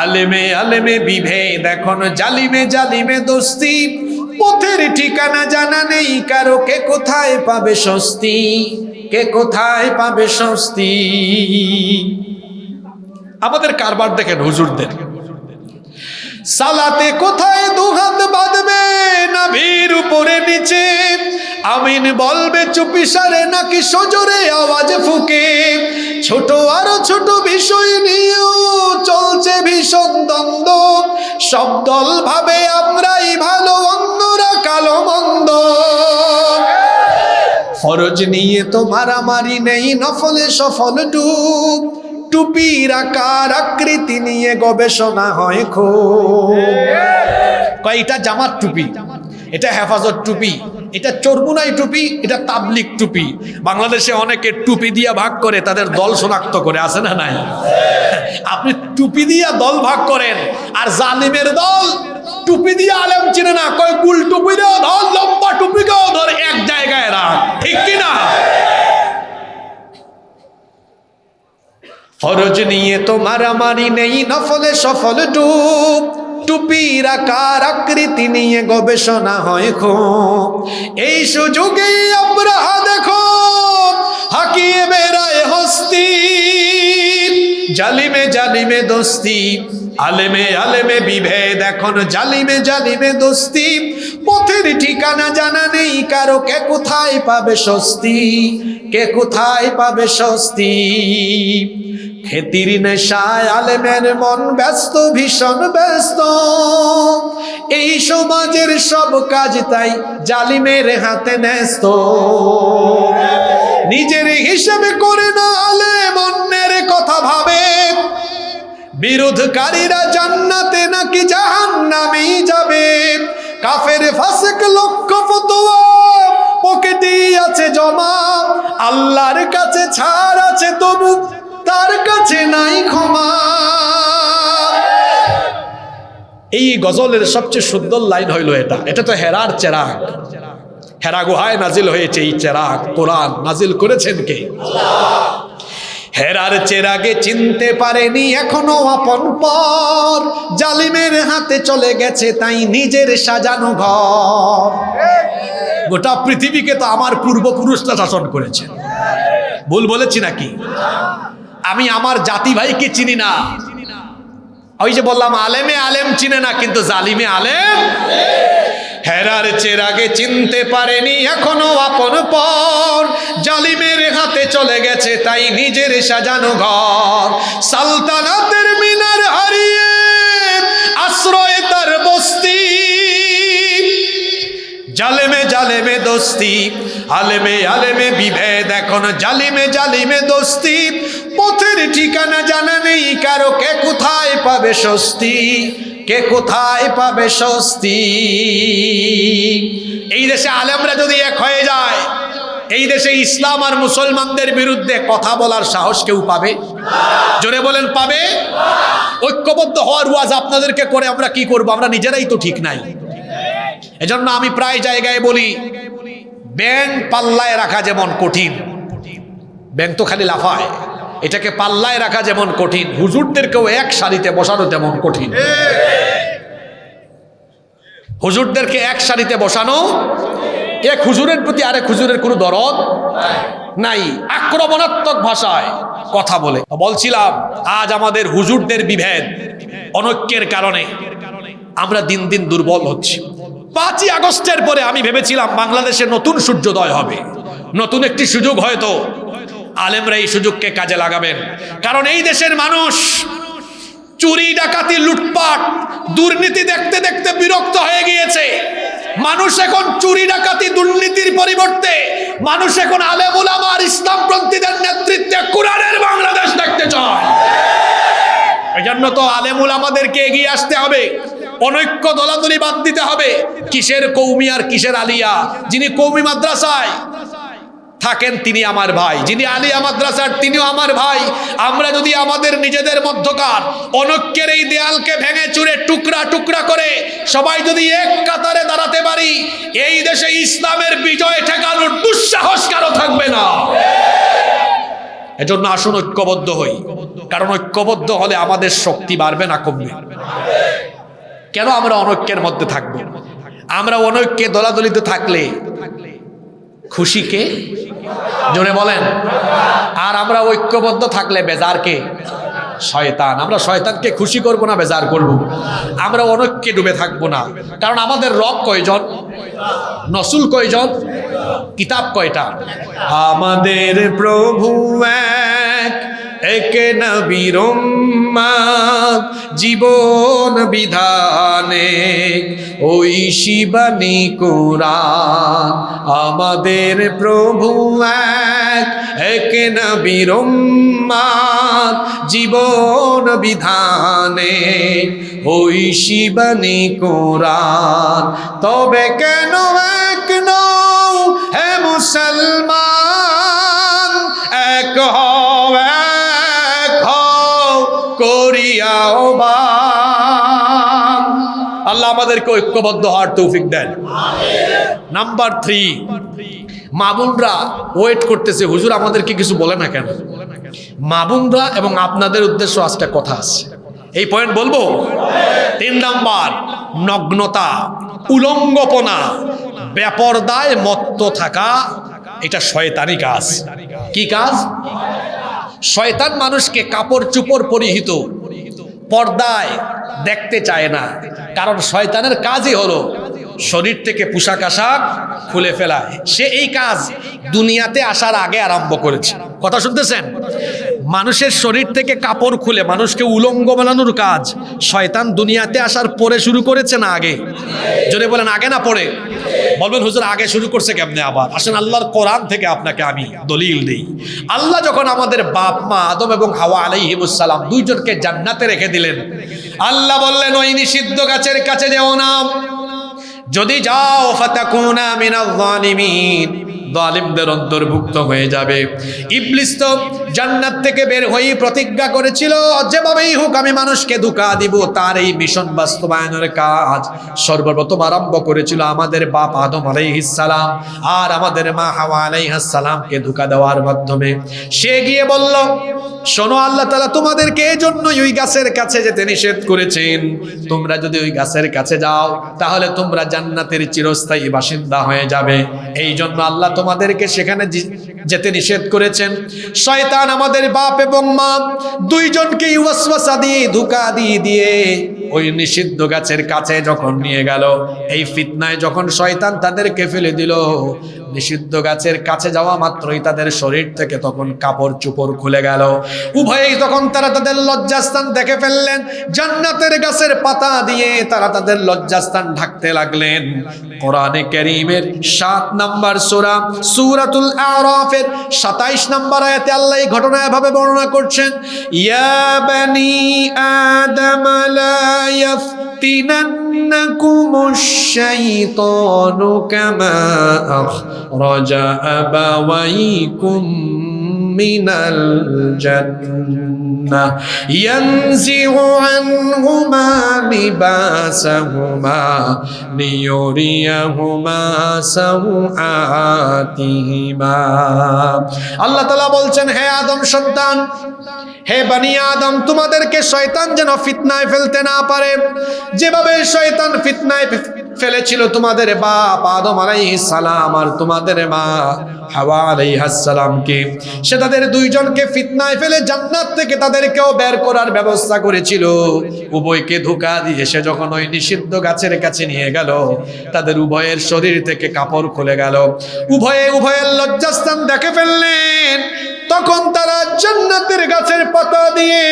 আলেমে আলেমে বিভেদ এখন জালিমে জালিমে দোস্তি। পথের ঠিকানা জানা নেই কারো, কে কোথায় পাবে স্বস্তি, কে কোথায় পাবে স্বস্তি। আমাদের কারবার দেখেন হুজুরদের, সালাতে কোথায় দুহাত বাঁধবে নাভির উপরে নিচে, আমিন বলবে চুপিসারে নাকি সজোরে আওয়াজ ফুকে। ছোট আরো ছোট বিষয় নিয়েও চলছে ভীষণ দ্বন্দ্ব, সব দল ভাবে আমরাই ভালো, অন্যরা কালো মন্দ। ফরজ নিয়ে তো মারামারি নেই, নফলে সফল ডুব, টুপির আকার আকৃতি নিয়ে গবেষণা হয় খুব। কয়টা জামাত টুপি, এটা হেফাজত টুপি, এটা চরমুনাই টুপি, এটা তাবলিগ টুপি। বাংলাদেশে অনেকে টুপি দিয়া ভাগ করে তাদের দল শনাক্ত করে, আছে না নাই? আপনি টুপি দিয়া দল ভাগ করেন, আর জালিমের দল টুপি দিয়া আলেম চিনে না, কয় গুল টুপি দেও ধর, লম্বা টুপিকেও ধর, এক জায়গায় রাখ, ঠিক কিনা? ফরজ নিয়ে তো মারামারি নেই, নফলে সফল ডুব, টুপির আকার আকৃতি নিয়ে গবেষণা হয় খুব। এই সুযোগে আমরা দেখো হাকিয়ে বেড়ায় হস্তি, জালিমে জালিমে দোস্তি, আলেমে আলেমে বিভেদ এখন জালিমে জালিমে দোস্তি। পথের ঠিকানা জানা নেই কারো, কে কোথায় পাবে স্বস্তি, কে কোথায় পাবে স্বস্তি। খেতির নেশায় আলেমের মন ব্যস্ত, ভীষণ ব্যস্ত, এই সমাজের সব কাজ তাই জালিমের হাতে ন্যস্ত। নিজের হিসেবে করে না আলেম, অন্যের কথা ভাবে, বিরোধকারীরা জান্নাতে নাকি জাহান্নামেই যাবে। কাফের ফাসিক লক্ষ ফতোয়া পকেটেই আছে জমা, আল্লাহর কাছে ছাড় আছে তবু তার কাছে নাই ক্ষমা। এই গজলের সবচেয়ে সুন্দর লাইন হইল এটা, এটা তো হেরার চেরাগ। হেরা গুহায় নাজিল হয়েছে এই চেরাগ, কোরআন নাজিল করেছেন কে? হেরার চেরাগে চিনতে পারেনি এখনো আপন পর, জালিমের হাতে চলে গেছে তাই নিজের সাজানো ঘর। গোটা পৃথিবীকে তো আমার পূর্বপুরুষরা শাসন করেছে, ভুল বলেছি নাকি? আমি আমার জাতি ভাইকে চিনি না। ওই যে বললাম আলেমে আলেম চিনে না, কিন্তু জালিমে আলেম। হেরার চেরাগে চিনতে পারেনি এখনো আপন পর, জালিমের হাতে চলে গেছে তাই নিজের সাজানো ঘর। সালতানাতের মিনার হারিয়ে আশ্রয় তার বস্তি, জালেমে জালেমে দোস্তি, আলেমে আলেমে বিভেদ, এখন জালিমে জালিমে দোস্তি। পথের ঠিকানা জানা নেই কারো, কে কোথায় পাবে স্বস্তি, কে কোথায় পাবে স্বস্তি। এই দেশে আলেমরা যদি এক হয়ে যায়, এই দেশে ইসলাম আর মুসলমানদের বিরুদ্ধে কথা বলার সাহস কেউ পাবে? জোরে বলেন পাবে? ঐক্যবদ্ধ হওয়ার ওয়াজ আপনাদেরকে করে আমরা কি করব? আমরা নিজেরাই তো ঠিক নাই। এজন্য আমি প্রায় জায়গায় বলি, ব্যাঙ পাল্লায় রাখা যেমন কঠিন, ব্যাঙ তো খালি লাফায়, এটাকে পাল্লায় রাখা যেমন কঠিন, হুজুরদেরকেও এক সারিতে বসানো তেমন কঠিন। হুজুরদেরকে এক সারিতে বসানো, এক হুজুরের প্রতি আরেক হুজুরের কোনো দরদ নাই, আক্রমণাত্মক ভাষায় কথা বলে। বলছিলাম আজ আমাদের হুজুরদের বিভেদ, অনৈক্যের কারণে আমরা দিন দিন দুর্বল হচ্ছি। 5ই আগস্টের পরে আমি ভেবেছিলাম বাংলাদেশে নতুন সূর্যোদয় হবে, নতুন একটি সুযোগ, হয়তো আলেমরা এই সুযোগকে কাজে লাগাবেন। কারণ এই দেশের মানুষ চুরি ডাকাতি লুটপাট দুর্নীতি দেখতে দেখতে বিরক্ত হয়ে গিয়েছে। মানুষ এখন চুরি ডাকাতি দুর্নীতির পরিবর্তে মানুষ এখন আলেম উলামা আর ইসলামপন্থীদের নেতৃত্বে কোরআনের বাংলাদেশ দেখতে চায়। এই জন্য তো আলেম উলামাদেরকে এগিয়ে আসতে হবে, অনৈক্য দলাদলি বাদ দিতে হবে। কিসের কৌমি আর কিসের আলিয়া? যিনি কৌমি মাদ্রাসায় থাকেন তিনি আমার ভাই, যিনি আলিয়া মাদ্রাসার তিনিও আমার ভাই। আমরা যদি আমাদের নিজেদের মধ্যকার অনৈক্যের এই দেয়ালকে ভেঙে চুরে টুকরা টুকরা করে সবাই যদি এক কাতারে দাঁড়াতে পারি, এই দেশে ইসলামের বিজয় ঠেকানোর দুঃসাহস কারো থাকবে না। এজন্য আসুন ঐক্যবদ্ধ হই, কারণ ঐক্যবদ্ধ হলে আমাদের শক্তি বাড়বে না কমবে। কেন আমরা অনৈক্যের মধ্যে থাকবো? আমরা অনৈক্যে দলাদলিতে থাকলে খুশি কে? জোরে বলেন। আর আমরা ঐক্যবদ্ধ থাকলে বেজার কে? শয়তান। আমরা শয়তানকে খুশি করব না বেজার করব। আমরা অনৈক্যে ডুবে থাকবো না, কারণ আমাদের রব কয়জন, নসুল কয়জন, কিতাব কয়টা? আমাদের প্রভু এক, এক নবীর উম্মত, জীবন বিধানে ওই শিবানী কোরআন। আমাদের প্রভু এক, এক নবীর উম্মত, জীবন বিধানে ওই শিবানী কোরআন। তবে কেন এক নও হে মুসলমান, এক হও এক হও করিয়াও বান। আল্লাহ আমাদেরকে ঐক্যবদ্ধ হওয়ার তৌফিক দেন। নাম্বার 3, মা বোনরা ওয়েট করতেছে, হুজুর আমাদেরকে কিছু বলে না কেন? মা বোনরা এবং আপনাদের উদ্দেশ্য আজকে কথা আছে, এই পয়েন্ট বলবো। 3 নাম্বার, নগ্নতা, উলঙ্গপনা, বেপরদায় মত্ত থাকা, এটা শয়তানি কাজ। কি কাজ? শয়তান মানুষকে কাপড় চোপড় পরিহিত পর্দায় দেখতে চায় না, কারণ শয়তানের কাজই হলো শরীর থেকে পোশাক আশাক খুলে ফেলা। সে এই কাজ দুনিয়াতে আসার আগে আরম্ভ করেছে। কথা শুনতেছেন? মানুষের শরীর থেকে কাপড় খুলে মানুষকে উলঙ্গ বানানোর কাজ শয়তান দুনিয়াতে আসার পরে শুরু করেছে না আগে? যদি বলেন আগে না পরে? বলবেন হুজুর আগে শুরু করছে কেমনে? আবার আসেন আল্লাহর কোরআন থেকে আপনাকে আমি দলিল দিই। আল্লাহ যখন আমাদের বাপ মা আদম এবং হাওয়া আলাইহিস সালাম দুইজনকে জান্নাতে রেখে দিলেন, আল্লাহ বললেন ওই নিষিদ্ধ গাছের কাছে যেও না, যদি যাও ফাতাকুনা মিনাজ জালিমিন, জালিমদের অন্তর্ভুক্ত হয়ে যাবে। ইবলিস তো জান্নাত থেকে বের হয়ে প্রতিজ্ঞা করেছিল, যেভাবেই হোক আমি মানুষকে ধোঁকা দিব। তার এই মিশন বাস্তবায়নের কাজ সর্বপ্রথম আরম্ভ করেছিল আমাদের বাপ আদম আলাইহিস সালাম আর আমাদের মা হাওয়া আলাইহিস সালামকে ধোঁকা দেওয়ার মাধ্যমে। সে গিয়ে বলল, শোনো, আল্লাহ তাআলা তোমাদেরকে এই জন্যই ওই গাছের কাছে যেতে নিষেধ করেছেন। তোমরা যদি ওই গাছের কাছে যাও তাহলে তোমরা জান্নাতের চিরস্থায়ী বাসিন্দা হয়ে যাবে। এই জন্য আল্লাহ তোমাদেরকে সেখানে যেতে নিষেধ করেছেন। শয়তান আমাদের বাপ এবং মা দুইজনকে ওয়াসওয়াসা দিয়ে ধোঁকা দিয়ে ওই নিষিদ্ধ গাছের কাছে যখন নিয়ে গেল, এই ফিতনায় যখন শয়তান তাদেরকে ফেলে দিল, নিষিদ্ধ গাছের কাছে যাওয়া মাত্রই তাদের শরীর থেকে তখন কাপড় চোপড় খুলে গেল। উভয়েই তখন তারা তাদের লজ্জাস্থান দেখে ফেললেন। জান্নাতের গাছের পাতা দিয়ে তারা তাদের লজ্জাস্থান ঢাকতে লাগলেন। কোরআনে কারীমের 7 নম্বর সূরা সূরাতুল আরাফের 27 নম্বর আয়াতে আল্লাহ এই ঘটনা এভাবে বর্ণনা করছেন, ইয়া বানি আদম লা ইয়াফতিনান্নাকুমুশ শাইতানু কামা আখরাজা আবাওয়াইকুম মিনাল জান্নাহ ইয়ানজিউ আনহুমা লিবাসাহুমা লিয়ুরিয়াহুমা সাওআতিহিমা। আল্লাহ তাআলা বলছেন, হে আদম সন্তান, হে বনি আদম, তোমাদেরকে শয়তান যেন ফিতনায় ফেলতে না পারে। যেভাবে শয়তান ফিতনায় ফেলেছিল তোমাদের বাপ আদম আলাইহিস সালাম আর তোমাদের মা হাওয়া আলাইহিস সালামকে, সে তাদের দুইজনকে ফিতনায় ফেলে জান্নাত থেকে তাদেরকেও বের করার ব্যবস্থা করেছিল। উভয়কে ধোঁকা দিয়ে সে যখন ওই নিষিদ্ধ গাছের কাছে নিয়ে গেল, তাদের উভয়ের শরীর থেকে কাপড় খুলে গেল। উভয়ের লজ্জাস্থান দেখে ফেললেন। তখন তারা জান্নাতের গাছের পাতা দিয়ে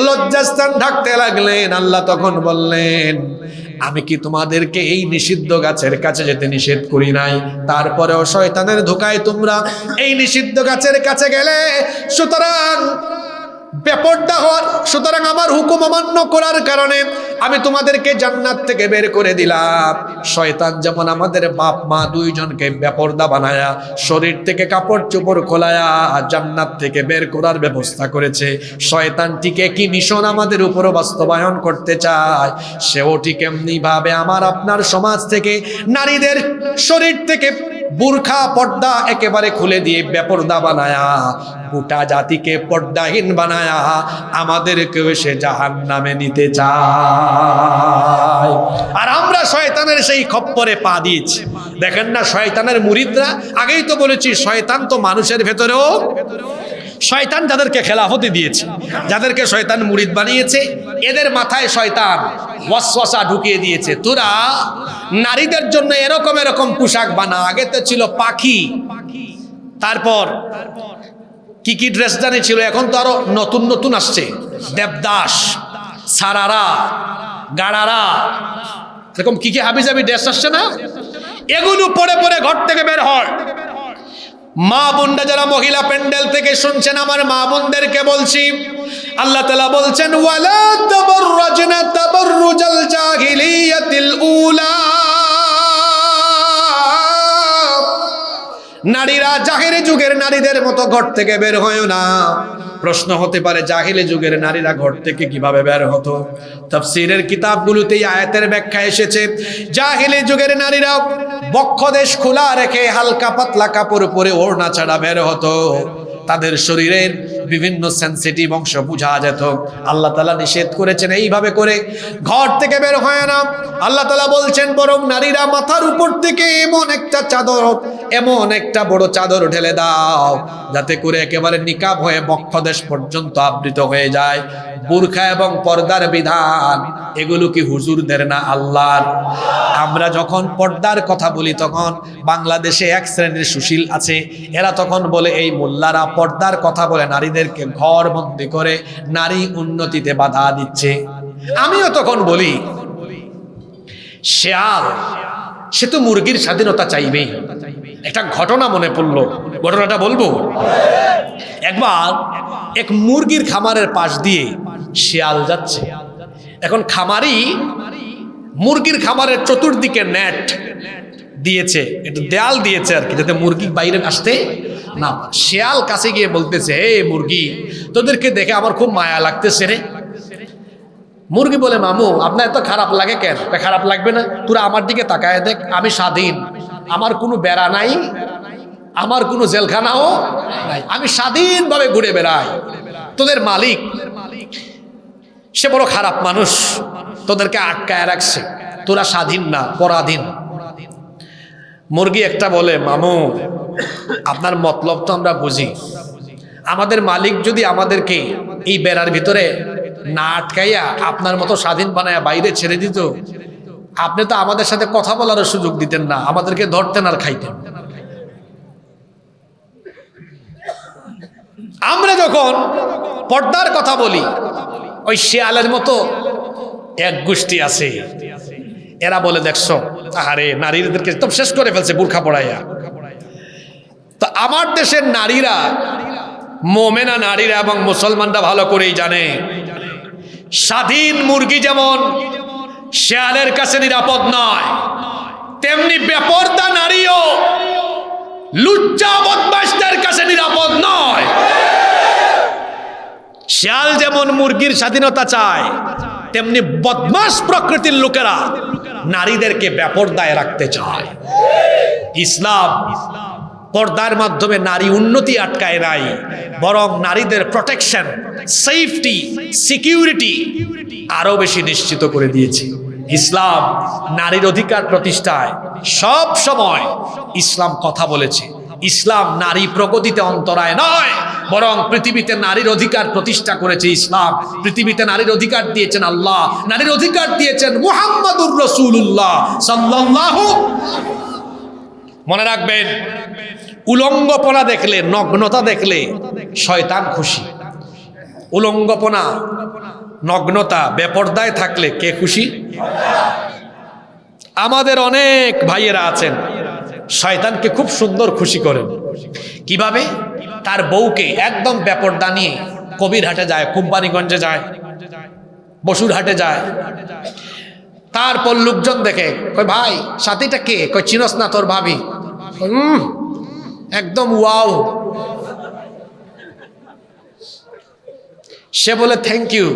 লজ্জাস্থান ঢাকতে লাগলেন। আল্লাহ তখন বললেন, আমি কি তোমাদেরকে এই নিষিদ্ধ গাছের কাছে যেতে নিষেধ করি নাই? তারপরেও শয়তানের ধোঁকায় তোমরা এই নিষিদ্ধ গাছের কাছে গেলে। সুতরাং বেপরদা হওয়ার, সুতরাং আমার হুকুম অমান্য করার কারণে আমি তোমাদেরকে জান্নাত থেকে বের করে দিলাম। শয়তান যেমন আমাদের বাপ মা দুইজনকে বেপরদা বানায়া শরীর থেকে কাপড় চোপড় খোলায়া জান্নাত থেকে বের করার ব্যবস্থা করেছে, শয়তানটিকে কি মিশন আমাদের উপরও বাস্তবায়ন করতে চায়, সেও ঠিক এমনি ভাবে আমার আপনার সমাজ থেকে নারীদের শরীর থেকে বুরখা পর্দা একেবারে খুলে দিয়ে বেপরদা বানায়া গোটা জাতিকে পর্দাহীন বানায়া আমাদেরকেও সে জাহান্নামে নিতে চায়। আর আমরা শয়তানের সেই খপ্পরে পা দিয়েছি। দেখেন না, শয়তানের মুরিদরা, আগেই তো বলেছি শয়তান তো মানুষের ভেতরেও, শয়তান যাদেরকে খেলাফতি দিয়েছে, যাদেরকে শয়তান মুরিদ বানিয়েছে, এদের মাথায় শয়তান ওয়াসওয়াসা ঢুকিয়ে দিয়েছে, তোরা নারীদের জন্য এরকম এরকম পোশাক বানা। আগে তো ছিল পাখি, তারপর কি কি ড্রেস জানি ছিল, এখন তো আরো নতুন নতুন আসছে, দেবদাস, সারারা, গাড়ারা, এরকম কি কি হাবিজাবি ড্রেস আসছে না? এগুলো পরে পরে ঘর থেকে বের হয়। মা বোনরা যারা মহিলা প্যান্ডেল থেকে শুনছেন, আমার মা বোনদেরকে বলছি, আল্লাহ তাআলা বলছেন, ওয়ালা তাবাররাজনা তাবাররুজাল জাহিলিয়াতিল উলা। নারীরা জাহেলি যুগের নারীদের মতো ঘর থেকে বের হয় না। প্রশ্ন হতে পারে, জাহেলি যুগের নারীরা ঘর থেকে কিভাবে বের হতো? তাফসীরের কিতাবগুলোতে এই আয়াতের ব্যাখ্যা এসেছে, জাহেলি যুগের নারীরা বক্ষদেশ খোলা রেখে হালকা পাতলা কাপড় পরে ওড়না ছাড়া বের হতো। তাদের শরীরের বিভিন্ন সেনসিটিভ অংশ বোঝা যেত। আল্লাহ তাআলা নিষেধ করেছেন এইভাবে করে ঘর থেকে বের হয় না। আল্লাহ তাআলা বলছেন, বরং নারীরা মাথার উপর থেকে এমন একটা চাদর, এমন একটা বড় চাদর ঢেলে দাও যাতে করে একেবারে নিকাব হয়ে বক্ষদেশ পর্যন্ত আবৃত হয়ে যায়। বুরখা এবং পর্দার বিধান এগুলো কি হুজুরদের না আল্লাহর? আমরা যখন পর্দার কথা বলি তখন বাংলাদেশে এক শ্রেণীর সুশীল আছে, এরা তখন বলে এই মোল্লারা পর্দার কথা বলে নারীদেরকে ঘর বন্দি করে নারী উন্নতিতে বাধা দিচ্ছে। আমিও তখন বলি, শেয়াল সে তো মুরগির স্বাধীনতা চাইবেই। একটা ঘটনা মনে পড়লো, ঘটনাটা বলবো। একবার এক মুরগির খামারের পাশ দিয়ে শিয়াল যাচ্ছে। এখন খামারি মুরগির খামারের চতুর্দিকে নেট দিয়েছে, একটু দেয়াল দিয়েছে আর কি, যাতে মুরগি বাইরে আসতে না পারে। শেয়াল কাছে গিয়ে বলতেছে, হে মুরগি, তোদেরকে দেখে আমার খুব মায়া লাগতেছে রে। মুরগি বলে, মামু আপনার এত খারাপ লাগে কেন? খারাপ লাগবে না, তোরা আমার দিকে তাকায় দেখ, আমি স্বাধীন, আমার কোনো বেড়া নাই, আমার কোনো জেলখানাও নাই, আমি স্বাধীনভাবে ঘুরে বেড়াই। তোদের মালিক সে বড় খারাপ মানুষ, তোদেরকে আটকায় রাখছে, তোরা স্বাধীন না, পরাধীন। মুরগি একটা বলে, মামু আপনার মতলব তো আমরা বুঝি, আমাদের মালিক যদি আমাদেরকে এই বেড়ার ভিতরে না আটকাইয়া আপনার মতো স্বাধীন বানায়া বাইরে ছেড়ে দিত, আপনি তো আমাদের সাথে কথা বলার সুযোগ দিতেন না, আমাদেরকে ধরতেন আর খাইতেন। আমরা যখন পর্দার কথা বলি, ওই শেয়ালের মতো এক গোষ্ঠী আছে, এরা বলে দেখছো, আরে নারীদেরকে তো শেষ করে ফেলছে বোরখা পড়াইয়া। তো আমার দেশের নারীরা, মোমেনা নারীরা এবং মুসলমানরা ভালো করেই জানে, স্বাধীন মুরগি যেমন শেয়ালের কাছে নিরাপদ নয়, তেমনি বেপরদা নারীও লুচ্চা বদমাশদের কাছে নিরাপদ নয়। শেয়াল যেমন মুরগির স্বাধীনতা চায়, তেমনি বদমাশ প্রকৃতির লোকেরা নারীদেরকে বেপরদায় রাখতে চায়। ইসলাম পর্দার মাধ্যমে নারী উন্নতি আটকায় নাই, বরং নারীদের প্রোটেকশন, সেফটি, সিকিউরিটি আরো বেশি নিশ্চিত করে দিয়েছে। ইসলাম নারীর অধিকার প্রতিষ্ঠায় সব সময় ইসলাম কথা বলেছে। ইসলাম নারী প্রগতিতে অন্তরায় নয়, বরং পৃথিবীতে নারীর অধিকার প্রতিষ্ঠা করেছে ইসলাম। পৃথিবীতে নারীর অধিকার দিয়েছেন আল্লাহ, নারীর অধিকার দিয়েছেন মুহাম্মাদুর রাসূলুল্লাহ সাল্লাল্লাহু। মনে রাখবেন, উলঙ্গপনা দেখলে, নগ্নতা দেখলে শয়তান খুশি। উলঙ্গপনা, নগ্নতা, বেপরদায় থাকলে কে খুশি? আমাদের অনেক ভাইয়েরা আছেন শয়তানকে খুব সুন্দর খুশি করেন। কিভাবে? তার বউকে একদম বেপরদা নিয়ে কবিরহাটে যায়, কোম্পানিগঞ্জে যায়, বসুরহাটে যায়, তারপর লোকজন দেখে, কই ভাই সাথীটা কে? কই চিনস না তোর ভাবি? একদম ওয়াও। সে বলে থ্যাংক ইউ।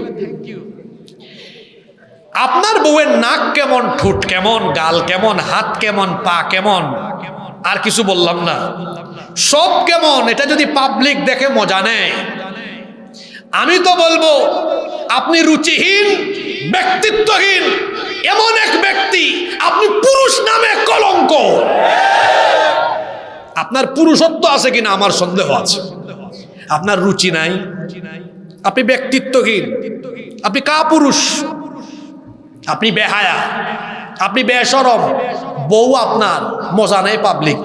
আপনার বউয়ের নাক কেমন, ঠোঁট কেমন, গাল কেমন, হাত কেমন, পা কেমন, আর কিছু বললাম না, সব কেমন, এটা যদি পাবলিক দেখে মজা নেয়, আমি তো বলবো আপনি রুচিহীন, ব্যক্তিত্বহীন এমন এক ব্যক্তি, আপনি পুরুষ নামে কলঙ্ক। আপনার পুরুষত্ব আছে কিনা আমার সন্দেহ আছে। আপনার রুচি নাই, আপনি ব্যক্তিত্বহীন, আপনি কাপুরুষ, আপনি বেহায়া, আপনি বেশরম। বউ আপনার মজা নেই পাবলিক।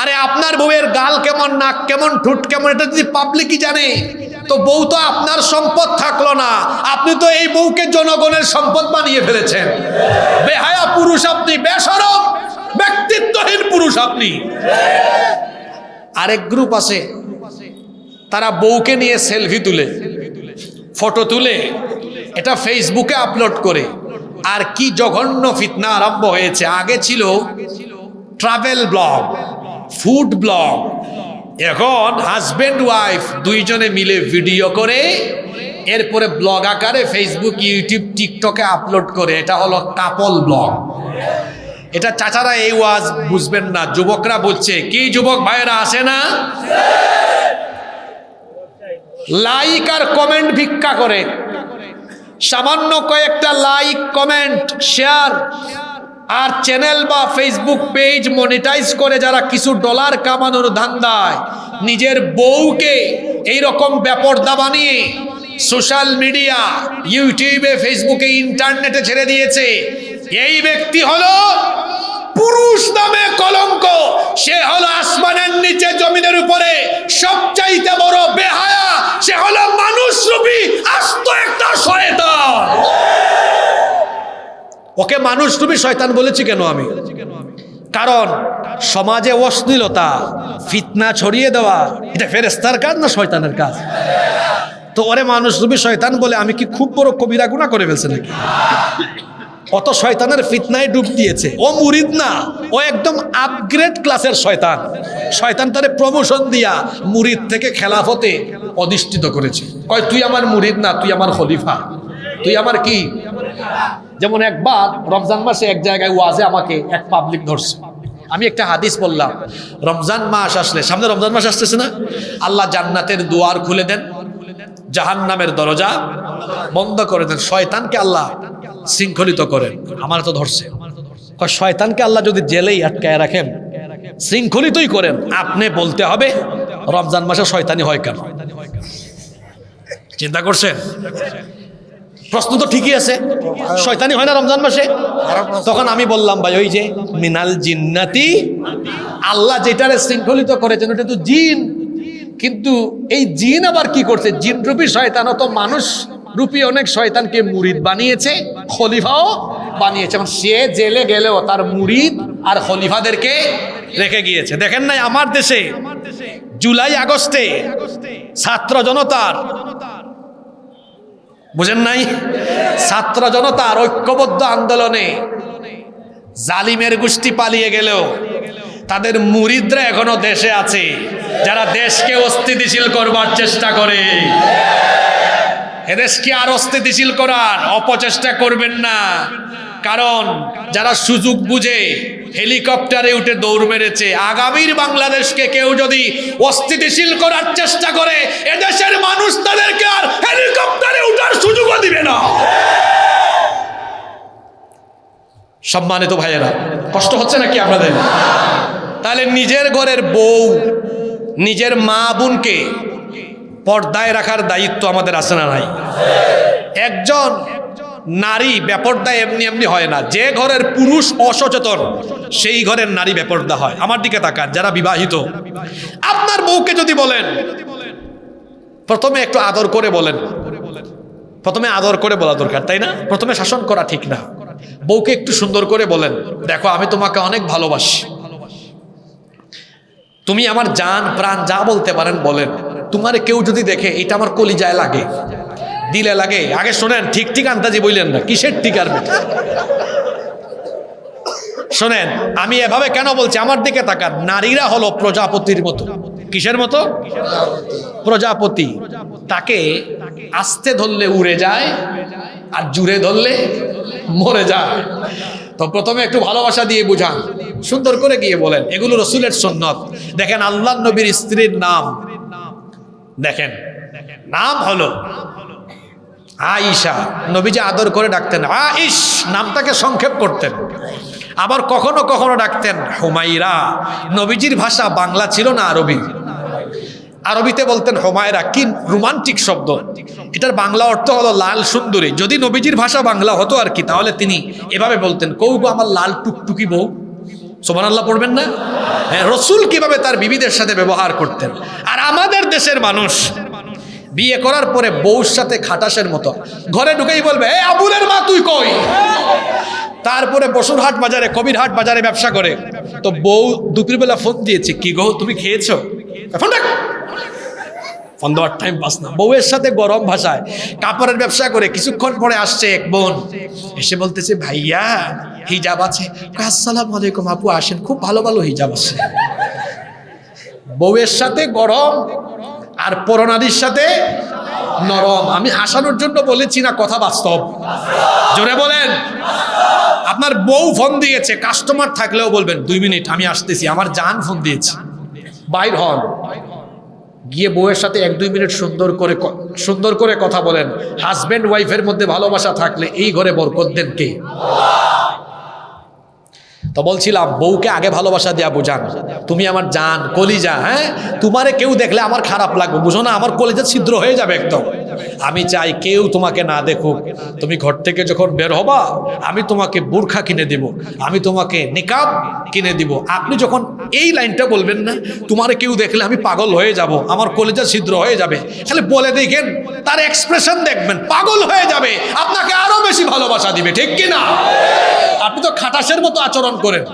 আরে আপনার বউয়ের গাল কেমন, নাক কেমন, ঠোঁট কেমন, এটা যদি পাবলিকই জানে, তো বউ তো আপনার সম্পদ থাকলো না, আপনি তো এই বউকে জনগণের সম্পদ বানিয়ে ফেলেছেন। বেহায়া পুরুষ আপনি, বেশরম ব্যক্তিত্বহীন পুরুষ আপনি। আরেক গ্রুপ আছে, তারা বউকে নিয়ে সেলফি তুলে, ফটো তুলে, এটা ফেসবুকে আপলোড করে। আর কি জঘন্য ফিতনা আরম্ভ হয়েছে। আগে ছিল ট্রাভেল ব্লগ, ফুড ব্লগ, এখন হাজবেন্ড ওয়াইফ দুইজনে মিলে ভিডিও করে এরপরে ব্লগ আকারে ফেসবুক, ইউটিউব, টিকটকে আপলোড করে। এটা হলো কাপল ব্লগ। এটা চাচারা এই ওয়াজ বুঝবেন না, যুবকরা বলছে। কি যুবক ভাইয়েরা আসে না? লাইক আর কমেন্ট ভিক্ষা করে, সামান্য কয়েকটা লাইক, কমেন্ট, শেয়ার আর চ্যানেল বা ফেসবুক পেজ মনিটাইজ করে যারা কিছু ডলার কামানোর ধান্দায় নিজের বউকে এইরকম বেপরদা বানিয়ে সোশ্যাল মিডিয়া, ইউটিউবে, ফেসবুকে, ইন্টারনেটে ছেড়ে দিয়েছে, এই ব্যক্তি হলো পুরুষ নামে কলঙ্ক। সে হলো আসমানের নিচে জমিনের উপরে সবচাইতে বড় বেহায়া। সে হলো মানুষরূপী আস্ত একটা শয়তান। ওকে মানুষরূপী শয়তান বলেছি কেন আমি? কারণ সমাজে অশ্লীলতা, ফিতনা ছড়িয়ে দেওয়া, এটা ফেরেশতার কাজ না শয়তানের কাজ? তো ওরে মানুষরূপী শয়তান বলে আমি কি খুব বড় কবিরা গুনাহ করে ফেলছি নাকি? অত শয়তানের ফিতনায় ডুব দিয়েছে। ও মুরিদ না, ও একদম আপগ্রেড ক্লাসের শয়তান। শয়তান তারে প্রমোশন দিয়া মুরিদ থেকে খেলাফতে অধিষ্ঠিত করেছে। কয় তুই আমার মুরিদ না, তুই আমার খলিফা, তুই আমার কি। যেমন একবার রমজান মাসে এক জায়গায় ওয়াজে আমাকে এক পাবলিক ধরছে। আমি একটা হাদিস বললাম, রমজান মাস আসলে, সামনে রমজান মাস আসতেছে না, আল্লাহ জান্নাতের দুয়ার খুলে দেন, জাহান্নামের দরজা বন্ধ করে দেন, শয়তানকে আল্লাহ শৃঙ্খলিত করেন। আমার তো ধরছে, শয়তানকে আল্লাহ যদি জেলেই আটকায় রাখেন, শৃঙ্খলিতই করেন, আপনি বলতে হবে রমজান মাসে শয়তানি হয় কেন। চিন্তা করছেন? প্রশ্ন তো ঠিকই আছে, শয়তানি হয় না রমজান মাসে? তখন আমি বললাম, ভাই ওই যে মিনাল জিন্নাতি, আল্লাহ যেটারে শৃঙ্খলিত করেছেন ওটা তো জিন, কিন্তু এই জিন আবার কি করছে, জিন রূপী শয়তান তো মানুষ রূপী অনেক শয়তানকে মুরিদ বানিয়েছে, খলিফাও বানিয়েছে। সে জেলে গেলেও তার মুরিদ আর খলিফাদেরকে রেখে গিয়েছে। দেখেন নাই আমার দেশে জুলাই আগস্টে ছাত্র জনতার, বুঝেন নাই, ছাত্র জনতার ঐক্যবদ্ধ আন্দোলনে জালিমের গোষ্ঠী পালিয়ে গেলেও তাদের মুরিদরা এখনো দেশে আছে, যারা দেশকে অস্থিতিশীল করবার চেষ্টা করে। এদেশকে আর অস্থিতিশীল করার অপচেষ্টা করবেন না, কারণ যারা সুযোগ বুঝে হেলিকপ্টারে উঠে দৌড় মেরেছে, আগামীর বাংলাদেশকে কেউ যদি অস্থিতিশীল করার চেষ্টা করে, এদেশের মানুষ তাদেরকে আর হেলিকপ্টারে উঠার সুযোগও দিবে না। সম্মানিত ভাইয়েরা, কষ্ট হচ্ছে নাকি আপনাদের? তাহলে নিজের ঘরের বউ, নিজের মা বোনকে পর্দায় রাখার দায়িত্ব আমাদের আছে না নাই? একজন নারী বেপর্দা এমনি এমনি হয় না। যে ঘরের পুরুষ অসচেতন, সেই ঘরের নারী বেপর্দা হয়। আমার দিকে তাকান যারা বিবাহিত, আপনার বউকে যদি বলেন, প্রথমে একটু আদর করে বলেন, প্রথমে আদর করে বলা দরকার, তাই না? প্রথমে শাসন করা ঠিক না। বউকে একটু সুন্দর করে বলেন, দেখো আমি তোমাকে অনেক ভালোবাসি, তুমি আমার জান প্রাণ, যা বলতে পারেন বলেন। তোমার কেউ যদি দেখে, এটা আমার কলিজায় লাগে, দিলে লাগে। আগে শোনেন, ঠিক ঠিক আন্দাজি বললেন না, কিসের ঠিক আর বেটা। শোনেন, আমি এভাবে কেন বলছি, আমার দিকে তাকান। নারীরা হলো প্রজাপতির মতো। কিসের মতো? প্রজাপতি। তাকে আস্তে ধরলে উড়ে যায়, আর জুড়ে ধরলে মরে যায়। তো প্রথমে একটু ভালোবাসা দিয়ে বুঝান, সুন্দর করে গিয়ে বলেন। এগুলো রসুলের সুন্নত। দেখেন আল্লাহ নবীর স্ত্রীর নাম, দেখেন নাম হলো আয়েশা। নবীজি আদর করে ডাকতেন আইশ, নামটাকে সংক্ষেপ করতেন। আবার কখনো কখনো ডাকতেন হুমাইরা। নবীজির ভাষা বাংলা ছিল না, আরবি। আরবিতে বলতেন হুমায়রা। কি রোমান্টিক শব্দ! এটার বাংলা অর্থ হলো লাল সুন্দরী। যদি নবীজির ভাষা বাংলা হতো আর কি, তাহলে তিনি এভাবে বলতেন, কৌ গো আমার লাল টুকটুকি বউ। সুবহানাল্লাহ পড়বেন না? হ্যাঁ, রসুল কিভাবে তার বিবিদের সাথে ব্যবহার করতেন। আর আমাদের দেশের মানুষ বিয়ে করার পরে বউর সাথে খাটাসের মতো, ঘরে ঢুকেই বলবে, এ আবুলের মা তুই কই। তারপরে বসুরহাট বাজারে, কবিরহাট বাজারে ব্যবসা করে। তো বউ দুপুরবেলা ফোন দিয়েছে, কি গো তুমি খেয়েছো? ফোন দেওয়ার টাইম পাস না। বউয়ের সাথে গরম ভাষায় কাপড়ের ব্যবসা করে। কিছুক্ষণ পরে আসছে এক বোন, এসে বলতেছে, ভাইয়া হিজাব আছে? আসসালামু আলাইকুম আপু, আসেন, খুব ভালো ভালো হিজাব আছে। বউয়ের সাথে গরম আর পরনারীর সাথে নরম। আমি হাসানোর জন্য বলেছি না, কথা বাস্তব। জোরে বলেন। আপনার বউ ফোন দিয়েছে, কাস্টমার থাকলেও বলবেন 2 মিনিট আমি আসতেছি, আমার জান ফোন দিয়েছে, বাইর হন। গিয়ে বউয়ের সাথে 1-2 মিনিট সুন্দর করে কথা বলেন। হাজবেন্ড ওয়াইফের মধ্যে ভালোবাসা থাকলে এই ঘরে বরকত দেন কে? তো বলছিলাম, বউকে আগে ভালোবাসা দেয়া বোঝান, তুমি আমার জান, কলিজা। হ্যাঁ, তোমারে কেউ দেখলে আমার খারাপ লাগবে, বুঝো না, আমার কলিজা ছিদ্র হয়ে যাবে একদম। আমি চাই কেউ তোমাকে না দেখুক। তুমি ঘর থেকে যখন বের হবা, আমি তোমাকে বোরখা কিনে দিব, আমি তোমাকে নিকাব কিনে দিব। আপনি যখন এই লাইনটা বলবেন না, তোমারে কেউ দেখলে আমি পাগল হয়ে যাব, আমার কলিজা ছিদ্র হয়ে যাবে, খালি বলে দেখেন, তার এক্সপ্রেশন দেখবেন, পাগল হয়ে যাবে, আপনাকে আরো বেশি ভালোবাসা দিবে। ঠিক কিনা? আপনি তো খাটাসের মতো আচরণ করেন।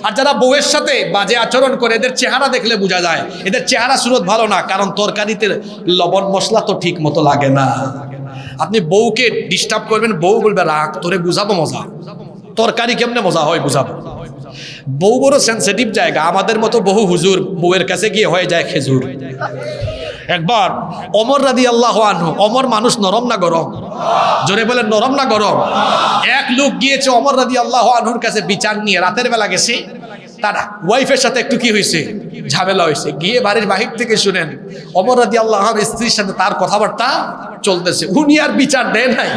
আর যারা বউয়ের সাথে বাজে আচরণ করে, এদের চেহারা দেখলে বোঝা যায় এদের চেহারা সুরত ভালো না, কারণ তরকারিতে লবণ মশলা তো ঠিক মতো লাগে না। আপনি বউকে ডিস্টার্ব করবেন, বউ বলবে রাগ, তোরে বুঝাবো মজা, তরকারি কেমনে মজা হয় বুঝাবো। বউ বড় সেন্সিটিভ জায়গা, আমাদের মতো বহু হুজুর বউয়ের কাছে গিয়ে হয়ে যায় খেজুর। একবার ওমর রাদিয়াল্লাহু আনহু, ওমর মানুষ নরম না গরম? জোরে বলেন নরম না গরম? এক লোক গিয়েছে ওমর রাদিয়াল্লাহু আনহুর কাছে বিচার নিয়ে, রাতের বেলা গেছে, তার ওয়াইফের সাথে একটু কি হয়েছে, ঝামেলা হয়েছে। গিয়ে বাড়ির বাহির থেকে শুনেন ওমর রাদিয়াল্লাহু আনহুর স্ত্রীর সাথে তার কথাবার্তা চলতেছে, উনি আর বিচার দেয় নাই,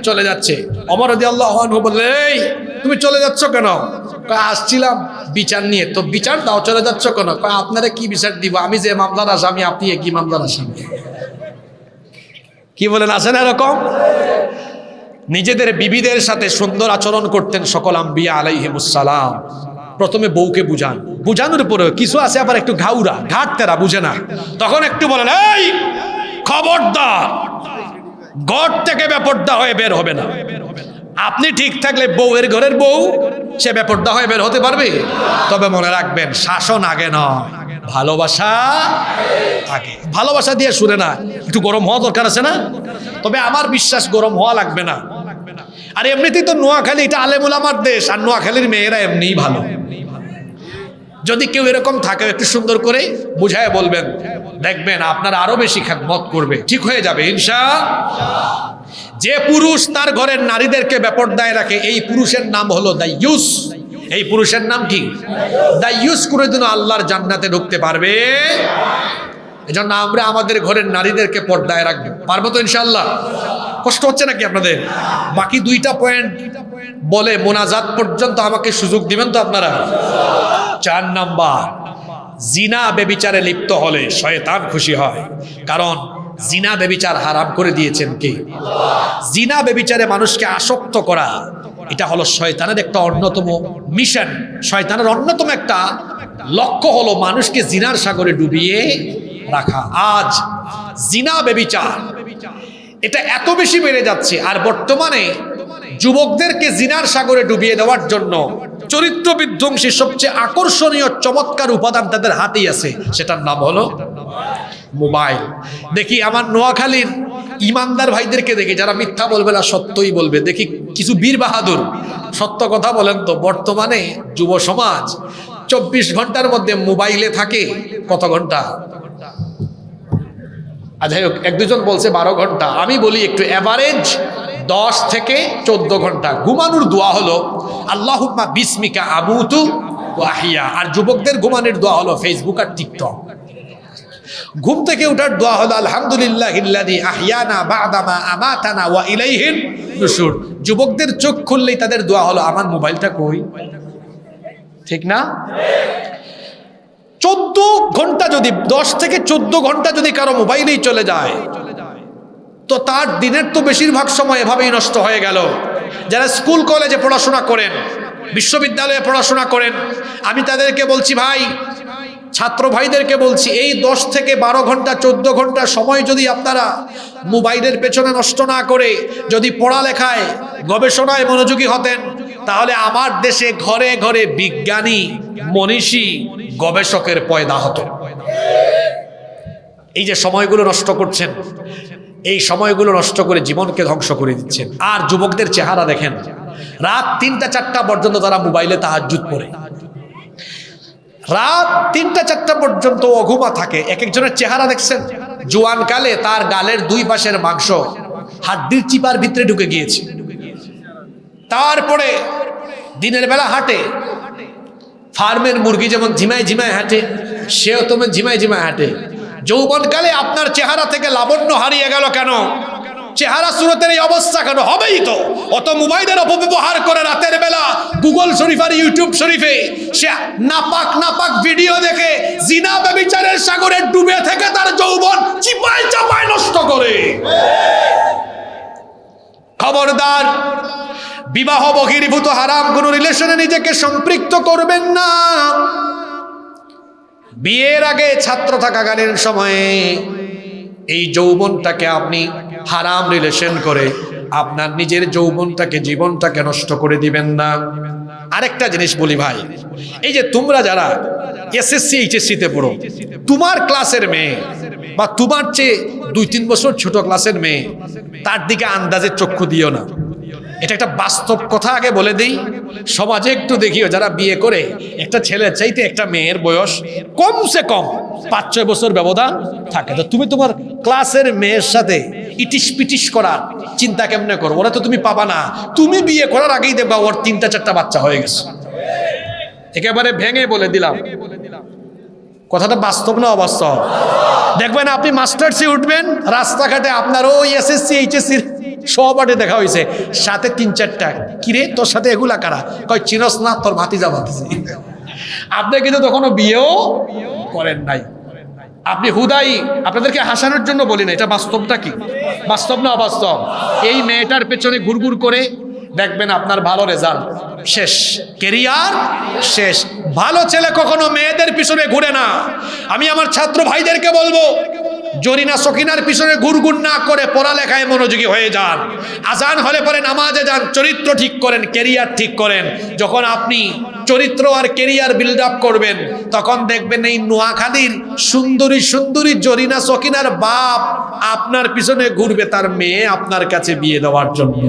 চলে যাচ্ছে। ওমর রাদিয়াল্লাহু আনহু বললেন, এই তুমি চলে যাচ্ছ কেন? আসছিলাম বিচার নিয়ে। তো বিচার দাও, চলে যাচ্ছ কেন? আপনারা কি বিচার দিব, আমি যে মামলার আসামি, আপনি কি মামলার আসামি? কি বলেন, আছে না এরকম? নিজেদের বিবিদের সাথে সুন্দর আচরণ করতেন সকল আম্বিয়া আলাইহিমুস সালাম। প্রথমে বউকে বুঝান, বুঝানোর পরে কিছু আছে আবার একটু ঘাউরা, ঘাটতেরা, বুঝে না, তখন একটু বলেন, এই খবরদার, ঘর থেকে বেপরদা হয়ে বের হবে না। আপনি ঠিক থাকলে বউয়ের ঘরের বউ সে বেপরদা হয়ে বের হতে পারবে? তবে মনে রাখবেন, শাসন আগে নয়, ভালোবাসা আগে। ভালোবাসা দিয়ে শুনে না, একটু গরম হওয়া দরকার আছে না? তবে আমার বিশ্বাস গরম হওয়া লাগবে না। আর এমনিতেই তো নোয়াখালী এটা আলেমুল আমার দেশ, আর নোয়াখালীর মেয়েরা এমনিই ভালো। যদি কেউ এরকম থাকে একটু সুন্দর করে বুঝায় বলবেন, দেখবেন আপনার আরো বেশি খেদমত করবে, ঠিক হয়ে যাবে ইনশাআল্লাহ। যে পুরুষ তার ঘরের নারীদেরকে বেপরদায় রাখে, এই পুরুষের নাম হলো দাইয়ুস। এই পুরুষের নাম কি? দাইয়ুস। কোনোদিনও আল্লাহর জান্নাতে ঢুকতে পারবে। এজন্য আমরা আমাদের ঘরের নারীদেরকে পর্দায় রাখবো, পারবো তো ইনশাআল্লাহ? কষ্ট হচ্ছে নাকি আপনাদের? বাকি দুইটা পয়েন্ট বলে মোনাজাত পর্যন্ত আমাকে সুযোগ দিবেন তো আপনারা? 4 নাম্বার, জিনা বেবিচারে লিপ্ত হলে শয়তান খুশি হয়, কারণ জিনা বেবিচার হারাম করে দিয়েছেন কে? জিনা বেবিচারে মানুষকে আসক্ত করা, এটা হলো শয়তানের একটা অন্যতম মিশন। শয়তানের অন্যতম একটা লক্ষ্য হলো মানুষকে জিনার সাগরে ডুবিয়ে রাখা। আজ জিনা বেবিচার এটা এত বেশি বেড়ে যাচ্ছে, আর বর্তমানে যুবকদেরকে জিনার সাগরে ডুবিয়ে দেওয়ার জন্য চরিত্র বিধ্বংসী সবচেয়ে আকর্ষণীয় চমৎকার উপাদান তাদের হাতেই আছে, সেটার নাম হলো মোবাইল। দেখি আমার নোয়াখালীর ইমানদার ভাইদেরকে দেখি, যারা মিথ্যা বলবে না সত্যই বলবে, দেখি কিছু বীর বাহাদুর সত্য কথা বলেন তো। বর্তমানে যুব সমাজ 24 ঘন্টার মধ্যে মোবাইলে থাকে কত ঘন্টা? যাই হোক, 1-2 জন বলছে 12 ঘন্টা, আমি বলি একটু এভারেজ 10 থেকে 14 ঘন্টা। ঘুমানোর দোয়া হলো আল্লাহুম্মা বিসমিকা আমুতু ওয়া আহইয়া, আর যুবকদের ঘুমানোর দোয়া হলো ফেসবুক আর টিকটক। ঘুম থেকে ওঠার দোয়া হলো আলহামদুলিল্লাহিল্লাযী আহইয়ানা বা'দা মা আমাতানা ওয়া ইলাইহিন নুশুর। যুবকদের চোখ খুললেই তাদের দোয়া হলো আমার মোবাইলটা কই? ঠিক না? 14 ঘন্টা যদি, 10 থেকে 14 ঘন্টা যদি কারো মোবাইলেই চলে যায়, তো তার দিনের তো বেশিরভাগ সময় এভাবেই নষ্ট হয়ে গেল। যারা স্কুল কলেজে পড়াশোনা করেন, বিশ্ববিদ্যালয়ে পড়াশোনা করেন, আমি তাদেরকে বলছি, ভাই, ছাত্র ভাইদেরকে বলছি, এই 10 থেকে 12 ঘন্টা 14 ঘন্টা সময় যদি আপনারা মোবাইলের পেছনে নষ্ট না করে যদি পড়ালেখায় গবেষণায় মনোযোগী হতেন, তাহলে আমার দেশে ঘরে ঘরে বিজ্ঞানী, মনীষী, গবেষকের পয়দা হতো। এই যে সময়গুলো নষ্ট করছেন, এই সময়গুলো নষ্ট করে জীবনকে ধ্বংস করে দিচ্ছেন। আর যুবকদের চেহারা দেখেন, রাত 3টা-4টা পর্যন্ত তারা মোবাইলে তাহাজ্জুদ পড়ে, রাত 3টা-4টা পর্যন্ত অঘুমা থাকে। এক একজনের চেহারা দেখছেন, জোয়ান কালে তার গালের 2 পাশের মাংস হাড্ডির চিপার ভিতরে ঢুকে গিয়েছে। তারপরে দিনের বেলা হাঁটে, ফার্মের মুরগি যেমন ঝিমায় ঝিমায় হাঁটে, সেও তেমন ঝিমায় ঝিমায় হাঁটে। যৌবনকালে আপনার চেহারা থেকে লাবণ্য হারিয়ে গেল কেন? চেহারা সুরতের এই অবস্থা কেন? হবেই তো, অত মোবাইলের অপব্যবহার করে রাতের বেলা গুগল শরীফ আর ইউটিউব শরীফে সে নাপাক নাপাক ভিডিও দেখে জিনা ব্যভিচারের সাগরে ডুবে থেকে তার যৌবন চিপায় চাপায় নষ্ট করে। খবরদার, বিবাহ বহির্ভূত হারাম কোন রিলেশনে নিজেকে সম্পৃক্ত করবেন না। বিয়ের আগে ছাত্র থাকাকালীন সময়ে এই যৌবনটাকে আপনি হারাম রিলেশন করে আপনার নিজের যৌবনটাকে, জীবনটাকে নষ্ট করে দিবেন না। আরেকটা জিনিস বলি ভাই, এই যে তোমরা যারা এসএসসি এইচএসসি তে পড়ো, তোমার ক্লাসের মেয়ে বা তোমার চেয়ে 2-3 বছর ছোট ক্লাসের মেয়ে তার দিকে আন্দাজে চক্ষু দিও না। এটা একটা বাস্তব কথা আগে বলে দিই। সমাজে একটু দেখিও, যারা বিয়ে করে একটা ছেলের চাইতে একটা মেয়ের বয়স কমসে কম 5-6 বছর ব্যবধান থাকে, তো তুমি তোমার ক্লাসের মেয়ের সাথে ইটিস পিটিস করার চিন্তা কেমনে করো? ওরা তো তুমি পাবা না, তুমি বিয়ে করার আগেই দেখবা ওর 3-4টা বাচ্চা হয়ে গেছে। একেবারে ভেঙে বলে দিলাম, কথাটা বাস্তব না অবাস্তব? দেখবেন আপনি মাস্টার্সে উঠবেন, রাস্তাঘাটে আপনার ওই এসএসসি এইচএসসির সহপাঠে দেখা হয়েছে, সাথে 3-4টা। কিরে তোর সাথে এগুলা কারা? কয় চিনস না, তোর ভাতিজা ভাতিজি। আপনি কিন্তু তখনও বিয়েও করেন নাই। আপনি হুদাই, আপনাদেরকে হাসানোর জন্য বলি না, এটা বাস্তবটা কি? বাস্তব না অবাস্তব? এই মেয়েটার পেছনে ঘুরঘুর করে দেখবেন আপনার ভালো রেজাল্ট শেষ, কেরিয়ার শেষ। ভালো ছেলে কখনো মেয়েদের পিছনে ঘুরে না। আমি আমার ছাত্র ভাইদেরকে বলবো, জরিনা সকিনার পিছনে ঘুরঘুর না করে পড়ালেখায় মনোযোগী হয়ে যান। আজান হলে পরে নামাজে যান, চরিত্র ঠিক করেন, কেরিয়ার ঠিক করেন। যখন আপনি চরিত্র আর কেরিয়ার বিল্ড আপ করবেন, তখন দেখবেন এই নোয়াখালীর সুন্দরী সুন্দরী জরিনা সকিনার বাপ আপনার পিছনে ঘুরবে তার মেয়ে আপনার কাছে বিয়ে দেওয়ার জন্য।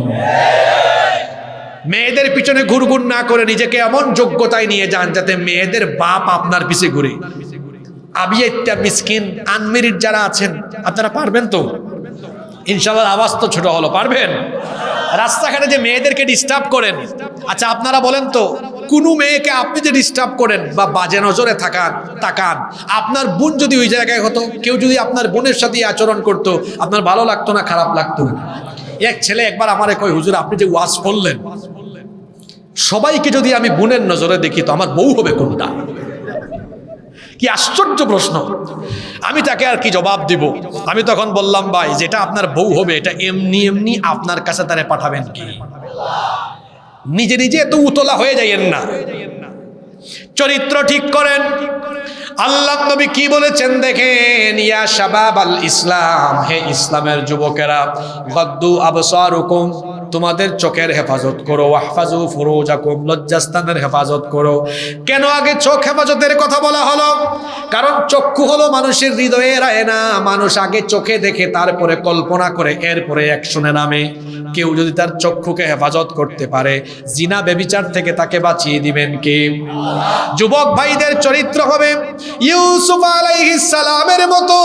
মেয়েদের পিছনে ঘুরঘুর না করে নিজেকে এমন যোগ্যতায় নিয়ে যান যাতে মেয়েদের বাপ আপনার পিছে ঘুরে। আবিয়াইত্যা মিসকিন আনমেরিড যারা আছেন, আপনারা পারবেন তো ইনশাআল্লাহ? আওয়াজ তো ছোট হলো, পারবেন? রাস্তাঘাটে যে মেয়েদেরকে ডিস্টার্ব করেন, আচ্ছা আপনারা বলেন তো, কোনো মেয়েকে আপনি যে ডিস্টার্ব করেন বা বাজে নজরে তাকান, আপনার বোন যদি ওই জায়গায় হতো, কেউ যদি আপনার বোনের সাথে আচরণ করতো, আপনার ভালো লাগতো না খারাপ লাগতো? এক ছেলে একবার আমারে কয়, হুজুর আপনি যে ওয়াজ করলেন, সবাইকে যদি আমি বোনের নজরে দেখি তো আমার বউ হবে কোনটা? কি আশ্চর্য প্রশ্ন! আমি তাকে আর কি জবাব দিব? আমি তখন বললাম, ভাই যেটা আপনার বউ হবে এটা এমনি এমনি আপনার কাছে তারে পাঠাবেন কি? নিজে নিজে এত উতলা হয়ে যাইয়েন না, চরিত্র ঠিক করেন। আল্লাহ নবী কি বলেছেন দেখেন, ইয়া শাবাব আল ইসলাম, হে ইসলামের যুবকেরা, গদ্দু আবসারুকুম, তোমাদের চোখের হেফাজত করো, ওয়াহফাজু ফুরুজাকুম, লজ্জাস্থানের হেফাজত করো। কেন আগে চোখ হেফাজতের কথা বলা হলো? কারণ চক্ষু হলো মানুষের হৃদয়ের আয়না। মানুষ আগে চোখে দেখে, তারপরে কল্পনা করে, এরপরে অ্যাকশনে নামে। কেউ যদি তার চক্ষুকে হেফাজত করতে পারে, জিনা ব্যভিচার থেকে তাকে বাঁচিয়ে দিবেন কে? যুবক ভাইদের চরিত্র হবে ইউসুফ আলাইহিস সালামের মতো।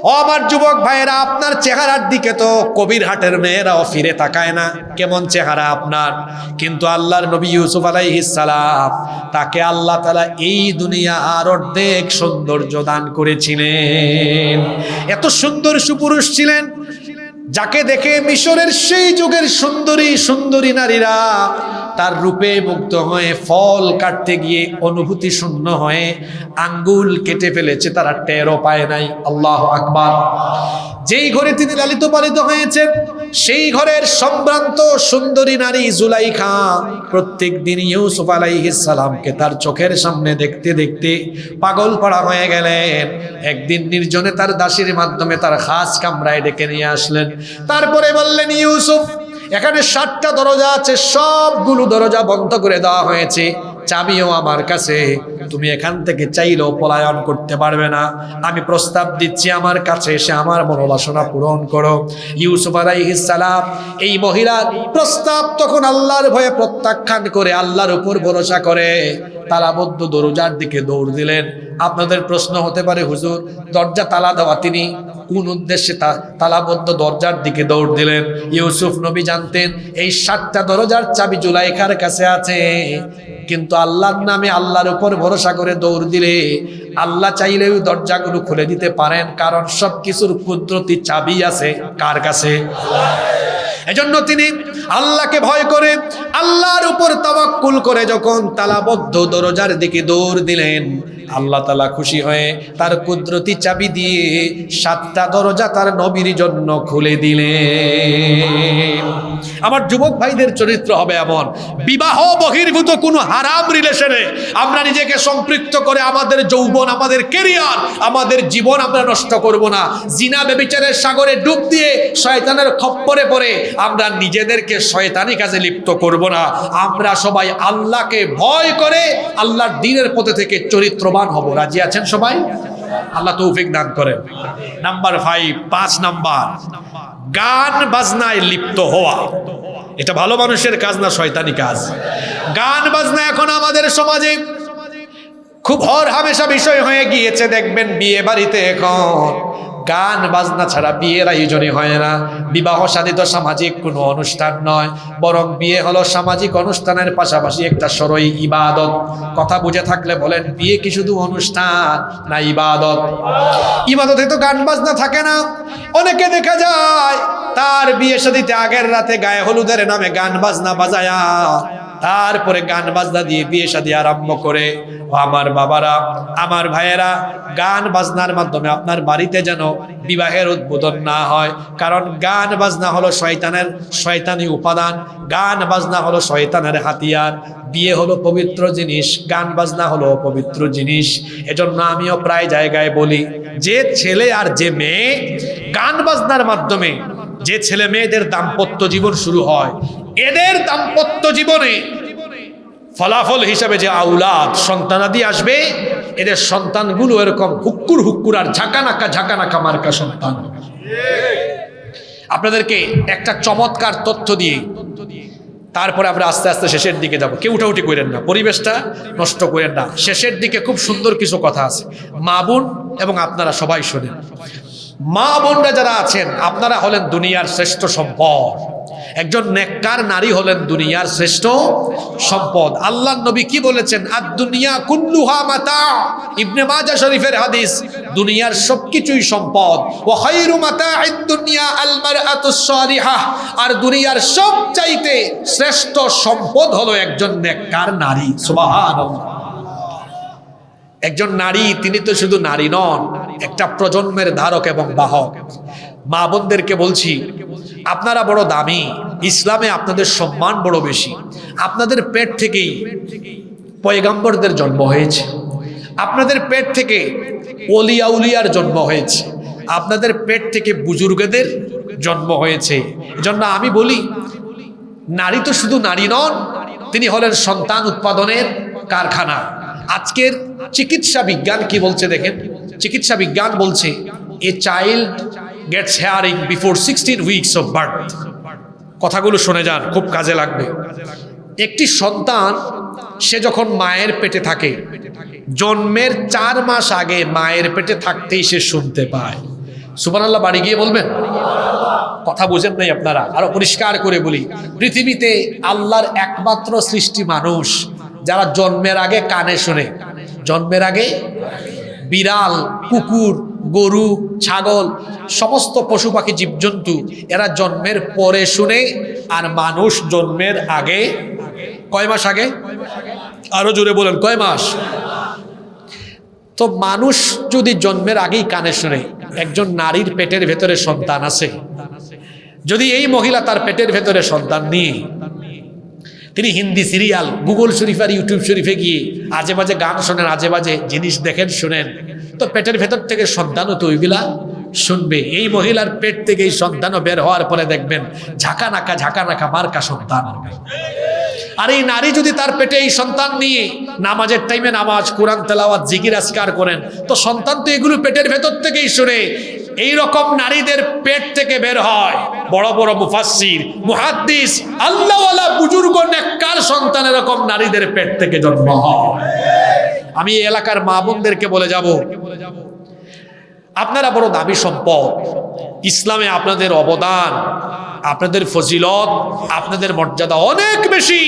ও আমার যুবক ভাইয়েরা, আপনার চেহারার দিকে তো কবির হাটের মেয়েরাও ফিরে তাকায় না, কেমন চেহারা আপনার। কিন্তু আল্লাহর নবী ইউসুফ আলাইহিস সালাম, তাকে আল্লাহ তাআলা এই দুনিয়া আর অর্ধেক সৌন্দর্য দান করেছিলেন। এত সুন্দর সুপুরুষ ছিলেন, যাকে দেখে মিশরের সেই যুগের সুন্দরী সুন্দরী নারীরা তার রূপে মুগ্ধ হয়ে ফল কাটতে গিয়ে অনুভূতি শূন্য হয়ে আঙ্গুল কেটে ফেলেছে, তারা টেরও পায় নাই। আল্লাহু আকবার। যেই ঘরে তিনি লালিত পালিত হয়েছেন, সেই ঘরের সম্ভ্রান্ত সুন্দরী নারী জুলাইখা প্রত্যেক দিন ইউসুফ আলাইহিস সালামকে তার চোখের সামনে দেখতে দেখতে পাগল পাড়া হয়ে গেলেন। একদিন নির্জনে তার দাসীর মাধ্যমে তার খাস কামরায় ডেকে নিয়ে আসলেন। তারপরে বললেন, ইউসুফ, এখানে 7টা দরজা আছে, সবগুলো দরজা বন্ধ করে দেওয়া হয়েছে, চাবিও আমার কাছে, তুমি এখান থেকে চাইলেও পলায়ন করতে পারবে না। আমি প্রস্তাব দিচ্ছি, আমার কাছে এসে আমার মনোবাসনা পূরণ করো। ইউসুফ আলাইহিস সালাম এই মহিলার প্রস্তাব তখন আল্লাহর ভয়ে প্রত্যাখ্যান করে আল্লাহর উপর ভরসা করে তালাবদ্ধ দরজার দিকে দৌড় দিলেন। আপনাদের প্রশ্ন হতে পারে, হুজুর দরজা তালা দেওয়া, তিনি কোন উদ্দেশ্যে তালাবদ্ধ দরজার দিকে দৌড় দিলেন? ইউসুফ নবী জানতেন এই 7টা দরজার চাবি জুলাইখার কাছে আছে, কিন্তু আল্লাহর নামে আল্লাহর উপর ভরসা করে দৌড় দিলে আল্লাহ চাইলে ওই দরজাগুলো খুলে দিতে পারেন, কারণ সবকিছুর কুদরতি চাবি আছে কার কাছে? এজন্য তিনি আল্লাহকে ভয় করে আল্লাহর উপর তাওয়াক্কুল করে যখন তালাবদ্ধ দরজার দিকে দৌড় দিলেন, আল্লাহ তাআলা খুশি হয়ে তার কুদরতি চাবি দিয়ে 7টা দরজা তার নবীর জন্য খুলে দিলেন। আমার যুবক ভাইদের চরিত্র হবে এমন, বিবাহ বহির্ভূত কোনো হারাম রিলেশনে আমরা নিজেকে সম্পৃক্ত করে আমাদের যৌবন, আমাদের ক্যারিয়ার, আমাদের জীবন আমরা নষ্ট করব না। জিনা ব্যভিচারের সাগরে ডুব দিয়ে শয়তানের খপ্পরে পড়ে আমরা নিজেদেরকে শয়তানি কাজে লিপ্ত করব না। আমরা সবাই আল্লাহকে ভয় করে আল্লাহর দ্বীনের পথে থেকে চরিত্রবান হব। রাজি আছেন সবাই? আল্লাহ তৌফিক দান করেন। নাম্বার 5 নাম্বার, গান বাজনায় লিপ্ত হওয়া, এটা ভালো মানুষের কাজ না শয়তানি কাজ? গান বাজনা এখন আমাদের সমাজে খুব হর হামেশা বিষয় হয়ে গিয়েছে। দেখবেন বিয়ে বাড়িতে এখন গান বাজনা ছাড়া বিয়ের আয়োজনই হয় না। বিবাহ শাদী তো সামাজিক কোনো অনুষ্ঠান নয়, বরং বিয়ে হলো সামাজিক অনুষ্ঠানের পাশাপাশি একটা সরই ইবাদত। কথা বুঝে থাকলে বলেন, বিয়ে কি শুধু অনুষ্ঠান না ইবাদত? ইবাদতে তো গান বাজনা থাকে না। অনেকে দেখা যায় তার বিয়ে শাদীতে আগের রাতে গায়ে হলুদের নামে গান বাজনা বাজায়া তারপরে গান বাজনা দিয়ে বিয়ে শাদী আরম্ভ করে। ও আমার বাবারা, আমার ভাইয়েরা, গান বাজনার মাধ্যমে আপনার বাড়িতে যেন বিবাহের উদ্বোধন না হয়। কারণ গান বাজনা হলো শয়তানি উপাদান, গান বাজনা হলো শয়তানের হাতিয়ার। বিয়ে হলো পবিত্র জিনিস, গান বাজনা হলো পবিত্র জিনিস। এজন্য আমিও প্রায় জায়গায় বলি, যে ছেলে আর যে মেয়ে গান বাজনার মাধ্যমে যে ছেলে মেয়েদের দাম্পত্য জীবন শুরু হয়, এদের দাম্পত্য জীবনে ফলাফল হিসাবে যে আউলাদ সন্তানাদি আসবে, এদের সন্তানগুলো এরকম হুক্কুর আর ঝাঁকানাকা মার্কা সন্তান। আপনাদেরকে একটা চমৎকার তথ্য দিয়ে তারপরে আমরা আস্তে আস্তে শেষের দিকে যাব। কেউ উঠাউঠি করেন না, পরিবেশটা নষ্ট করেন না। শেষের দিকে খুব সুন্দর কিছু কথা আছে, মা বোন এবং আপনারা সবাই শোনেন। মা বোনরা যারা আছেন, আপনারা হলেন দুনিয়ার শ্রেষ্ঠ সম্পদ। একজন নেককার নারী হলেন দুনিয়ার শ্রেষ্ঠ সম্পদ। আল্লাহর নবী কি বলেছেন? আদ-দুনিয়া কুল্লুহা মাতা। ইবনে মাজাহ শরীফের হাদিস, দুনিয়ার সবকিছুই সম্পদ। ওয়া খায়রু মাতা'আদ দুনিয়া আল মারআতুস সালিহাহ। আর দুনিয়ার সবচাইতে শ্রেষ্ঠ সম্পদ হলো একজন নেককার নারী। সুবহানাল্লাহ। একজন নারী, তিনি তো শুধু নারী নন, একটা প্রজন্মের ধারক এবং বাহক। মা বোনদেরকে বলছি, আপনারা বড় দামি, ইসলামে আপনাদের সম্মান বড় বেশি। আপনাদের পেট থেকেই পয়গম্বরদের জন্ম হয়েছে, আপনাদের পেট থেকে ওলিয়া উলিয়ার জন্ম হয়েছে, আপনাদের পেট থেকে বুজুর্গদের জন্ম হয়েছে। এজন্য আমি বলি, নারী তো শুধু নারী নন, তিনি হলেন সন্তান উৎপাদনের কারখানা। আজকের চিকিৎসা বিজ্ঞান কি বলছে দেখেন। চিকিৎসা বিজ্ঞান বলছে, a child gets hearing before 16 weeks of birth. কথাগুলো শুনে যান, খুব কাজে লাগবে। একটি সন্তান সে যখন মায়ের পেটে থাকে, জন্মের 4 মাস আগে মায়ের পেটে থাকতেই সে শুনতে পায়। সুবহানাল্লাহ, বাড়ি গিয়ে বলবেন। কথা বুঝেন নাই আপনারা? আরো পরিষ্কার করে বলি, পৃথিবীতে আল্লাহর একমাত্র সৃষ্টি মানুষ যারা জন্মের আগে কানে শুনে। জন্মের আগে বিড়াল, কুকুর, গরু, ছাগল, সমস্ত পশু পাখি, জীবজন্তু এরা জন্মের পরে শুনে। আর মানুষ জন্মের আগে কয় মাস আগে? আরো জোরে বলেন, কয় মাস? তো মানুষ যদি জন্মের আগেই কানে শুনে, একজন নারীর পেটের ভেতরে সন্তান আছে, যদি এই মহিলা তার পেটের ভেতরে সন্তান নিয়ে তিনি হিন্দি সিরিয়াল, গুগল শরীফ আর ইউটিউব শরীফে গিয়ে আজে বাজে গান শোনেন, আজে বাজে জিনিস দেখেন, শুনেন, তো পেটের ভেতর থেকে সন্তানও তো ওইগুলা শুনবে। এই মহিলার পেট থেকে এই সন্তানও বের হওয়ার পরে দেখবেন ঝাঁকানাকা মার্কা সন্তান। আর এই নারী যদি তার পেটে এই সন্তান নিয়ে নামাজের টাইমে নামাজ, কোরআন তেলাওয়াত, জিকির আজকার করেন, তো সন্তান তো এগুলো পেটের ভেতর থেকেই শুনে। এই রকম নারীদের পেট থেকে বের হয় বড় বড় মুফাসসির, মুহাদ্দিস, আল্লাহওয়ালা বুজুর্গ নেককার সন্তান, এরকম নারীদের পেট থেকে জন্ম হয়। আমি এই এলাকার মা বোনদেরকে বলে যাব, আপনারা বড় দামি সম্পদ। ইসলামে আপনাদের অবদান, আপনাদের ফজিলত, আপনাদের মর্যাদা অনেক বেশি।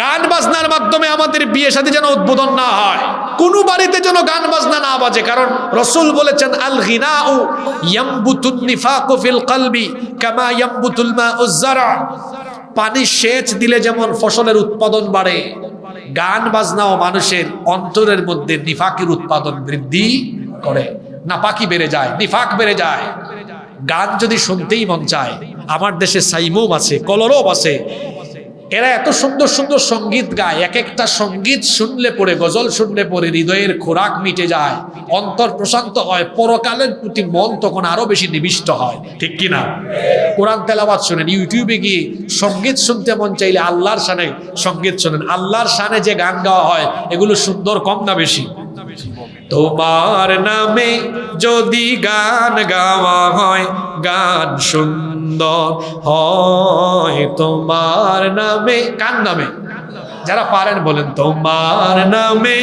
গান বাজনার মাধ্যমে আমাদের বিয়ে শাদী যেন উদ্বোধন না হয়, কোনো বাড়িতে যেন গান বাজনা না বাজে। কারণ রাসূল বলেছেন, আল গিনাউ ইয়ামবুতুন নিফাকু ফিল কলবি কামা ইয়ামবুতুল মাউজ যারা। পানি সেচ দিলে যেমন ফসলের উৎপাদন বাড়ে, গান বাজনাও মানুষের অন্তরের মধ্যে নিফাকের উৎপাদন বৃদ্ধি করে। নাপাকি বেড়ে যায়, নিফাক বেড়ে যায়। গান যদি শুনতেই মন চায়, আমার দেশে সাইমুম আছে, কলরব আছে, এরা এত সুন্দর সুন্দর সঙ্গীত গায়। এক একটা সঙ্গীত শুনলে পরে, গজল শুনলে পরে হৃদয়ের খোরাক মিটে যায়, অন্তর প্রশান্ত হয়, পরকালের প্রতি মন তখন আরো বেশি নিবিষ্ট হয়। ঠিক কিনা? কোরআন তেলাওয়াত শুনেন, ইউটিউবে গিয়ে সঙ্গীত শুনতে মন চাইলে আল্লাহর শানে সঙ্গীত শুনেন। আল্লাহর শানে যে গান গাওয়া হয়, এগুলো সুন্দর কম না বেশি? তোমার নামে যদি গান গাওয়া হয় গান সুন্দর হয় তোমার নামে। কার নামে? যারা পারেন বলেন, তোমার নামে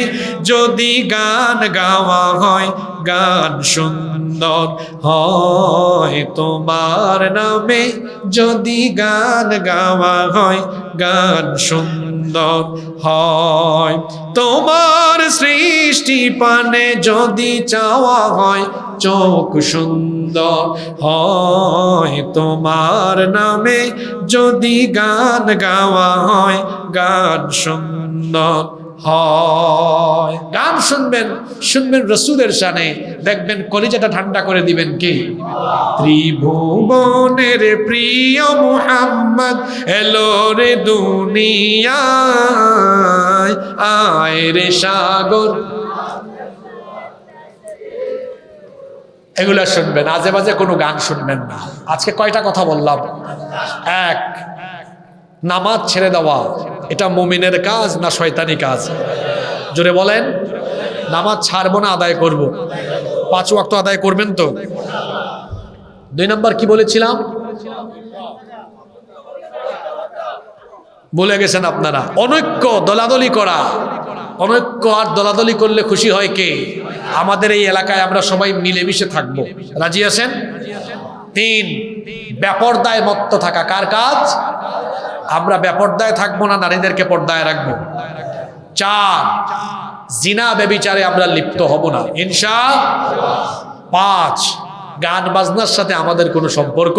যদি গান গাওয়া হয় গান সুন্দর হয় তোমার নামে যদি গান গাওয়া হয় গান সুন্দর হয় তোমার সৃষ্টি পানে যদি চাওয়া হয় চোখ সুন্দর হয় তোমার নামে যদি গান গাওয়া হয় গান সুন্দর হয়। গান শুনবেন, শুনবেন রসুলের শানে, দেখবেন কলিজাটা ঠান্ডা করে দিবেন কে? ত্রিভুবনের প্রিয় মুহাম্মদ এলো রে দুনিয়ায়, আয় রে সাগর। এগুলা শুনবেন, আজে বাজে কোনো গান শুনবেন না। আজকে কয়টা কথা বললাম? এক, নামাজ ছেড়ে দেওয়া এটা মুমিনের কাজ না শয়তানি কাজ? জোরে বলেন। নামাজ ছাড়বো না, আদায় করব। 5 ওয়াক্ত আদায় করবেন তো? 2 নম্বর কি বলেছিলাম বলে গেছেন আপনারা? অনৈক্য, দলাদলি করা। অনৈক্য আর দলাদলি করলে খুশি হয় কে? আমাদের এই এলাকায় আমরা সবাই মিলেমিশে থাকবো, রাজি আছেন? 3, বেপরদায় মত্ত থাকা। কার কাজ? আমরা বেপরদায় থাকবো না, নারীদেরকে পর্দায় রাখবো। 4, জিনা ব্যভিচারে আমরা লিপ্ত হব না ইনশাআল্লাহ। 5, গান বাজনার সাথে আমাদের কোনো সম্পর্ক